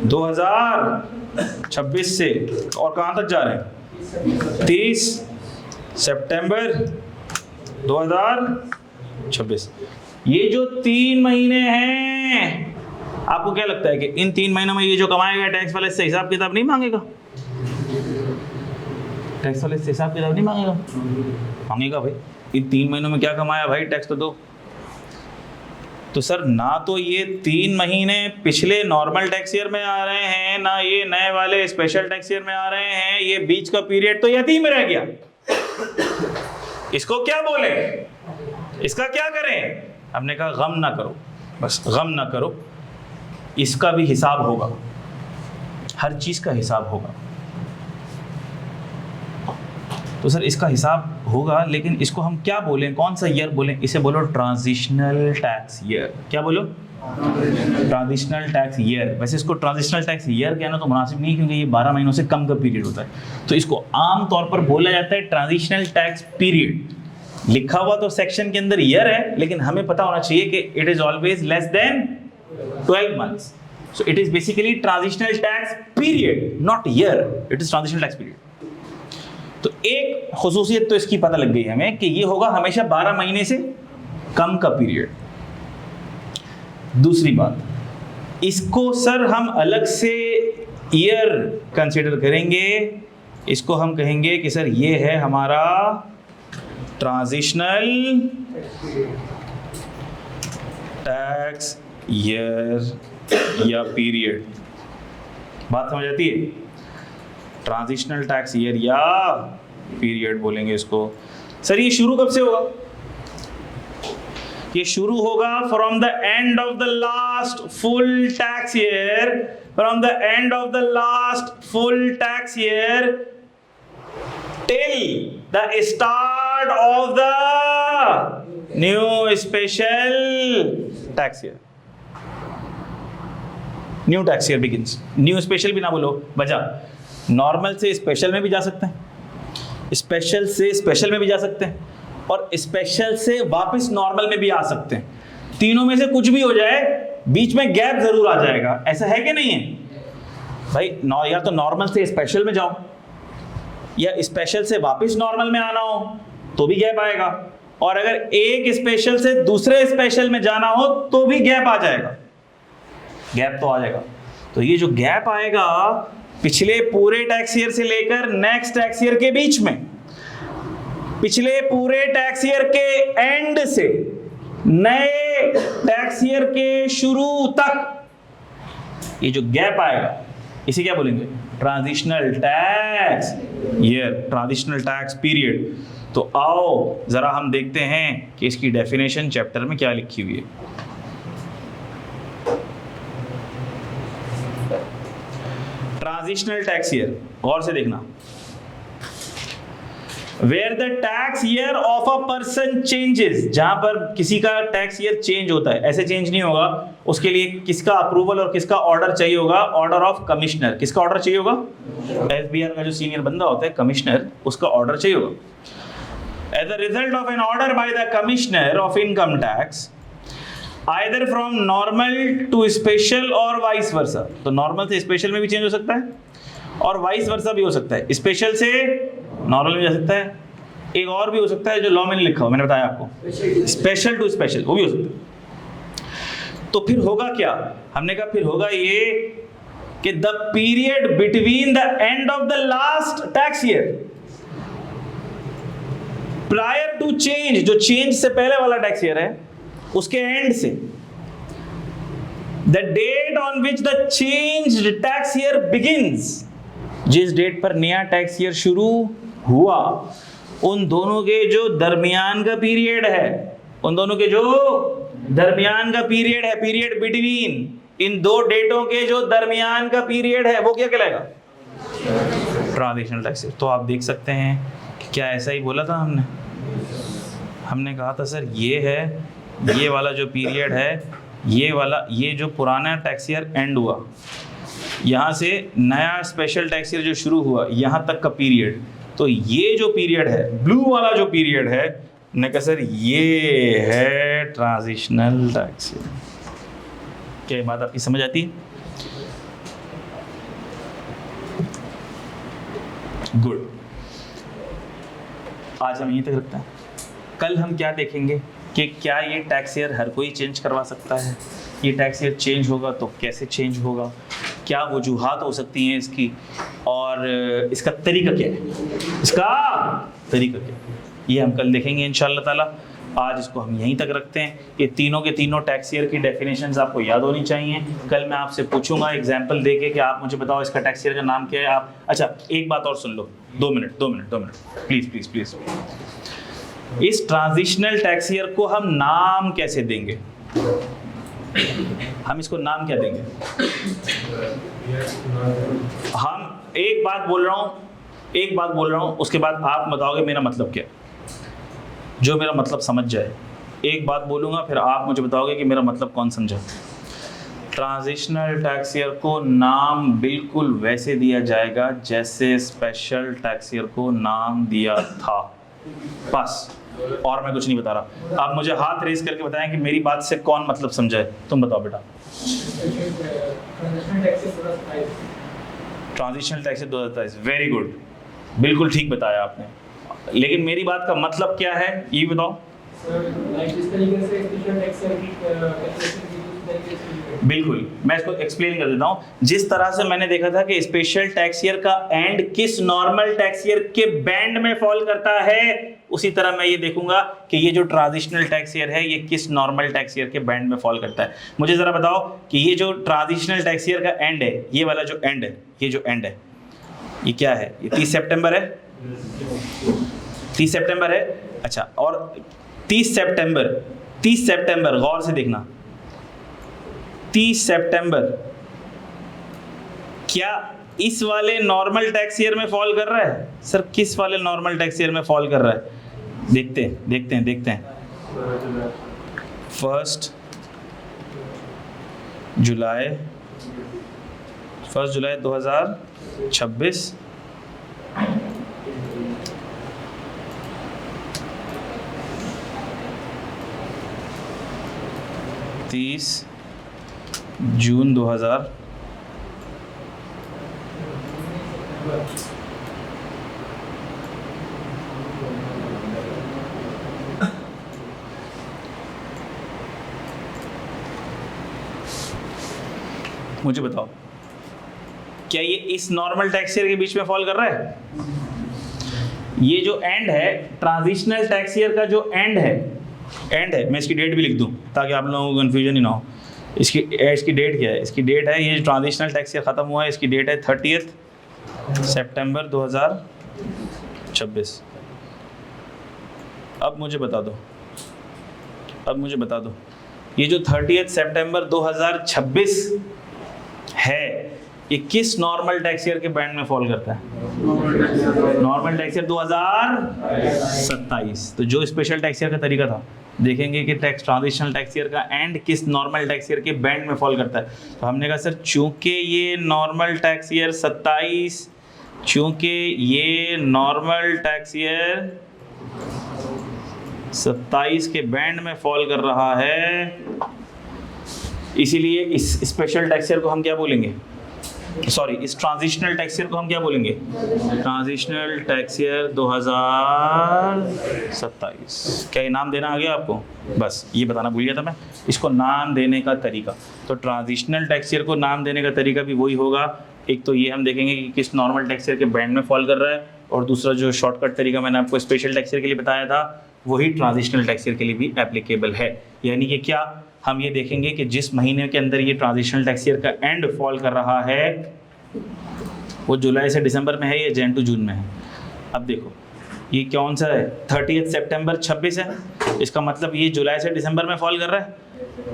2026 से, और कहां तक जा रहे हैं? 30 सितंबर 2026। ये जो 3 महीने हैं, आपको क्या लगता है कि इन 3 महीनों में ये जो कमाएगा टैक्स वाले से हिसाब किताब नहीं मांगेगा? टैक्स वाले से हिसाब किताब नहीं मांगेगा? मांगेगा भाई। इन 3 महीनों में क्या कमाया भाई, टैक्स तो दो। तो सर ना तो ये 3 महीने पिछले नॉर्मल टैक्स ईयर में आ रहे हैं, ना ये नए वाले स्पेशल टैक्स ईयर में आ रहे हैं, ये बीच का पीरियड तो यतीम रह गया। इसको क्या बोले, इसका क्या करें? हमने कहा गम ना करो, बस गम ना करो, इसका भी हिसाब होगा, हर चीज का हिसाब होगा। तो सर इसका हिसाब होगा, लेकिन इसको हम क्या बोलें, कौन सा ईयर बोलें? इसे बोलो ट्रांजिशनल टैक्स ईयर। क्या बोलो? Transitional tax year. वैसे इसको ट्रांजिशनल टैक्स ईयर कहना तो मुनासिब नहीं, क्योंकि ये 12 महीनों से कम का पीरियड होता है, तो इसको आम तौर पर बोला जाता है ट्रांजिशनल टैक्स पीरियड। लिखा हुआ तो सेक्शन के अंदर ईयर है, लेकिन हमें पता होना चाहिए कि it is always less than 12 months, so it is basically transitional tax period, not year, it is transitional tax period. तो एक खुसूसियत तो इसकी पता लग गई हमें कि ये होगा हमेशा 12 महीने से कम का पीरियड। दूसरी बात, इसको सर हम अलग से ईयर कंसीडर करेंगे, इसको हम कहेंगे कि सर ये है हमारा ट्रांजिशनल टैक्स ईयर या पीरियड। बात समझ आती है? ट्रांजिशनल टैक्स ईयर या पीरियड बोलेंगे इसको। सर ये शुरू कब से होगा? ये शुरू होगा from the end of the last full tax year, from the end of the last full tax year till the start of the new special tax year. New tax year begins. New special भी ना बोलो, वजह normal से special में भी जा सकते हैं, स्पेशल से स्पेशल में भी जा सकते हैं, और स्पेशल से वापस नॉर्मल में भी आ सकते हैं। तीनों में से कुछ भी हो जाए, बीच में गैप जरूर आ जाएगा। ऐसा है कि नहीं है भाई? या तो नॉर्मल से स्पेशल में जाओ, या स्पेशल से वापस नॉर्मल में आना हो तो भी गैप आएगा, और अगर एक स्पेशल से दूसरे स्पेशल में जाना हो तो भी गैप आ जाएगा। गैप तो आ जाएगा। तो ये जो गैप आएगा पिछले पूरे टैक्स ईयर से लेकर नेक्स्ट टैक्स ईयर के बीच में, पिछले पूरे टैक्स ईयर के एंड से नए टैक्स ईयर के शुरू तक, ये जो गैप आएगा इसे क्या बोलेंगे? Transitional tax year, transitional tax period. तो आओ जरा हम देखते हैं कि इसकी डेफिनेशन चैप्टर में क्या लिखी हुई है। ट्रांजिशनल टैक्स ईयर, गौर से देखना। Where the tax year of a person changes, जहां पर किसी का टैक्स ईयर चेंज होता है, ऐसे चेंज नहीं होगा, उसके लिए किसका अप्रूवल और किसका ऑर्डर चाहिए होगा? Order of commissioner. किसका ऑर्डर चाहिए होगा? एफबीआर का जो सीनियर बंदा होता है कमिश्नर, उसका ऑर्डर चाहिए होगा। As a result of an order by the commissioner of income tax either from normal to special और वाइस वर्सा, तो नॉर्मल से स्पेशल में भी चेंज हो सकता है और वाइस वर्सा भी हो सकता है, स्पेशल से नॉर्मल में जा सकता है, एक और भी हो सकता है जो लॉ में लिखा हो, मैंने बताया आपको, स्पेशल टू स्पेशल, वो भी हो सकता है। तो फिर होगा क्या? हमने कहा फिर होगा ये कि the period between the end of the last tax year prior to change, जो चेंज से पहले वाला टैक्स ईयर है उसके एंड से, the date on which the change tax year begins, जिस डेट पर नया टैक्स ईयर शुरू हुआ, उन दोनों के जो दरमियान का पीरियड है, उन दोनों के जो दरमियान का पीरियड है, पीरियड बिटवीन, इन दो डेटों के जो दरमियान का पीरियड है, वो क्या कहलाएगा? Transitional tax year. तो आप देख सकते हैं कि क्या ऐसा ही बोला था हमने? हमने कहा था सर ये है, ये वाला जो पीरियड है, ये वाला, ये जो पुराना टैक्स ईयर एंड हुआ, यहाँ से नया स्पेशल टैक्स ईयर जो शुरू हुआ, यहाँ तक का पीरियड, तो ये जो पीरियड है, ब्लू वाला जो पीरियड है, मैंने कहा सर ये है ट्रांजिशनल टैक्स ईयर। क्या बात आपकी समझ आती है? गुड। आज हम यहीं तक रखते हैं। कल हम क्या देखेंगे कि क्या ये टैक्स ईयर हर कोई चेंज करवा सकता है, ये टैक्स ईयर चेंज होगा तो कैसे चेंज होगा, क्या वजूहात हो सकती हैं इसकी, और इसका तरीका क्या है, इसका तरीका क्या है, ये हम कल देखेंगे इंशाअल्लाह ताला। आज इसको हम यहीं तक रखते हैं। ये तीनों के तीनों टैक्स ईयर की डेफिनेशंस आपको याद होनी चाहिए। कल मैं आपसे पूछूंगा एग्जाम्पल देके कि आप मुझे बताओ इसका टैक्स ईयर का नाम क्या है। आप अच्छा एक बात और सुन लो, 2 मिनट प्लीज प्लीज प्लीज। इस ट्रांजिशनल टैक्स ईयर को हम नाम कैसे देंगे? हम इसको नाम क्या देंगे? हम एक बात बोल रहा हूं, उसके बाद आप बताओगे मेरा मतलब क्या है, जो मेरा मतलब समझ जाए। एक बात बोलूंगा फिर आप मुझे बताओगे कि मेरा मतलब कौन समझा। ट्रांजिशनल टैक्स ईयर को नाम बिल्कुल वैसे दिया जाएगा जैसे स्पेशल टैक्स ईयर को नाम दिया था, बस, और मैं कुछ नहीं बता रहा। आप मुझे हाथ रेज करके बताएं कि मेरी बात से कौन मतलब समझा है। तुम बताओ बेटा। ट्रांजिशनल टैक्स 2023, वेरी गुड, बिल्कुल ठीक बताया आपने। लेकिन मेरी बात का मतलब क्या है ये बताओ। बिल्कुल, मैं इसको एक्सप्लेन कर देता हूँ। जिस तरह से मैंने देखा था कि स्पेशल टैक्स ईयर का एंड किस नॉर्मल टैक्स ईयर के बैंड में फॉल करता है, उसी तरह मैं ये देखूंगा कि ये जो ट्रांजिशनल टैक्स ईयर है ये किस नॉर्मल टैक्स ईयर के बैंड में फॉल करता है। मुझे ज़रा बताओ कि ये जो ट्रांजिशनल टैक्स ईयर का एंड है, ये वाला जो एंड है, ये जो एंड है, ये क्या है? ये 30 सितंबर है, 30 सितंबर है। अच्छा, और 30 सितंबर गौर से देखना, 30 सितंबर क्या इस वाले नॉर्मल टैक्स ईयर में फॉल कर रहा है? सर किस वाले नॉर्मल टैक्स ईयर में फॉल कर रहा है? देखते हैं 1 जुलाई 2026 30 जून 2000 मुझे बताओ क्या ये इस नॉर्मल टैक्स ईयर के बीच में फॉल कर रहा है? ये जो एंड है ट्रांजिशनल टैक्स ईयर का, जो एंड है, मैं इसकी डेट भी लिख दूं ताकि आप लोगों को कन्फ्यूजन ही ना हो। इसकी डेट क्या है? इसकी डेट है, ये ट्रांजिशनल टैक्स ईयर ख़त्म हुआ है, इसकी डेट है 30 सितंबर 2026। अब मुझे बता दो ये जो 30 सितंबर 2026 है, ये किस नॉर्मल टैक्स ईयर के बैंड में फॉल करता है? Normal tax year 2027। तो जो स्पेशल टैक्स ईयर का तरीका था, देखेंगे कि टैक्स ट्रांजिशनल टैक्स ईयर का एंड किस नॉर्मल टैक्स ईयर के बैंड में फॉल करता है। तो हमने कहा सर चूंकि ये नॉर्मल टैक्स ईयर 27, चूंकि ये नॉर्मल टैक्स ईयर 27 के बैंड में फॉल कर रहा है, इसीलिए इस स्पेशल टैक्स ईयर को हम क्या बोलेंगे, सॉरी इस ट्रांजिशनल टैक्स ईयर को हम क्या बोलेंगे, ट्रांजिशनल टैक्स ईयर 2027। क्या ये नाम देना आ गया आपको? बस ये बताना भूल गया था मैं, इसको नाम देने का तरीका। तो ट्रांजिशनल टैक्स ईयर को नाम देने का तरीका भी वही होगा। एक तो ये हम देखेंगे कि किस नॉर्मल टैक्स ईयर के बैंड में फॉल कर रहा है, और दूसरा जो शॉर्टकट तरीका मैंने आपको स्पेशल टैक्स ईयर के लिए बताया था वही ट्रांजिशनल टैक्स ईयर के लिए भी एप्लीकेबल है। यानी कि क्या हम ये देखेंगे कि जिस महीने के अंदर ये ट्रांजिशनल टैक्स ईयर का एंड फॉल कर रहा है वो जुलाई से दिसंबर में है या जैन टू जून में है। अब देखो ये कौन सा है, 30 सितंबर 26 है, इसका मतलब ये जुलाई से दिसंबर में फॉल कर रहा है।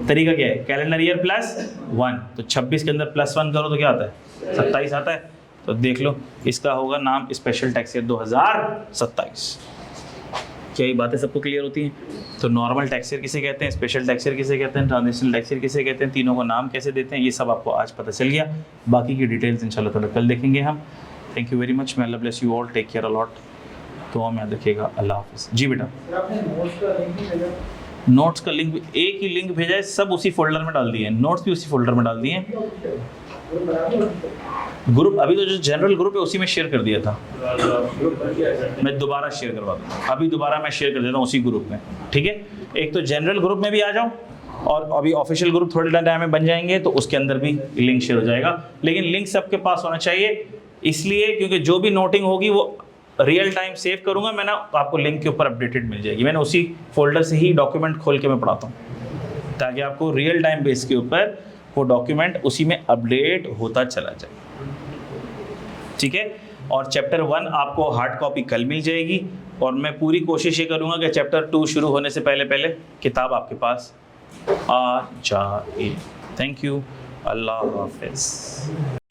तरीका क्या है, कैलेंडर ईयर +1, तो 26 के अंदर +1 करो तो क्या आता है, 27 आता है। तो देख लो इसका होगा नाम स्पेशल टैक्स ईयर 2027। क्या ये बातें सबको क्लियर होती हैं? तो नॉर्मल टैक्स ईयर किसे कहते हैं, स्पेशल टैक्स ईयर किसे कहते हैं, ट्रांजिशनल टैक्स ईयर किसे कहते हैं, तीनों को नाम कैसे देते हैं, ये सब आपको आज पता चल गया। बाकी की डिटेल्स इंशाल्लाह ताला कल देखेंगे हम। Thank you very much, may Allah bless you all, take care a lot. तो हमें याद रखिएगा, अल्लाह हाफिज़। जी बेटा, नोट्स का लिंक एक ही लिंक भेजा है, सब उसी फोल्डर में डाल दिए हैं, नोट्स भी उसी फोल्डर में डाल दिए हैं। ग्रुप अभी तो जो जनरल ग्रुप है उसी में शेयर कर दिया था, मैं दोबारा शेयर करवा दूँगा, अभी दोबारा मैं शेयर कर देता हूँ उसी ग्रुप में, ठीक है। एक तो जनरल ग्रुप में भी आ जाओ, और अभी ऑफिशियल ग्रुप थोड़े टाइम में बन जाएंगे तो उसके अंदर भी लिंक शेयर हो जाएगा। लेकिन लिंक सबके पास होना चाहिए, इसलिए क्योंकि जो भी नोटिंग होगी वो रियल टाइम सेव करूँगा मैं ना, आपको लिंक के ऊपर अपडेटेड मिल जाएगी। मैंने उसी फोल्डर से ही डॉक्यूमेंट खोल के मैं पढ़ाता हूँ, ताकि आपको रियल टाइम बेस के ऊपर वो डॉक्यूमेंट उसी में अपडेट होता चला जाए, ठीक है। और चैप्टर 1 आपको हार्ड कॉपी कल मिल जाएगी, और मैं पूरी कोशिश ये करूँगा कि चैप्टर 2 शुरू होने से पहले पहले किताब आपके पास आ जाए। थैंक यू, अल्लाह हाफिज़।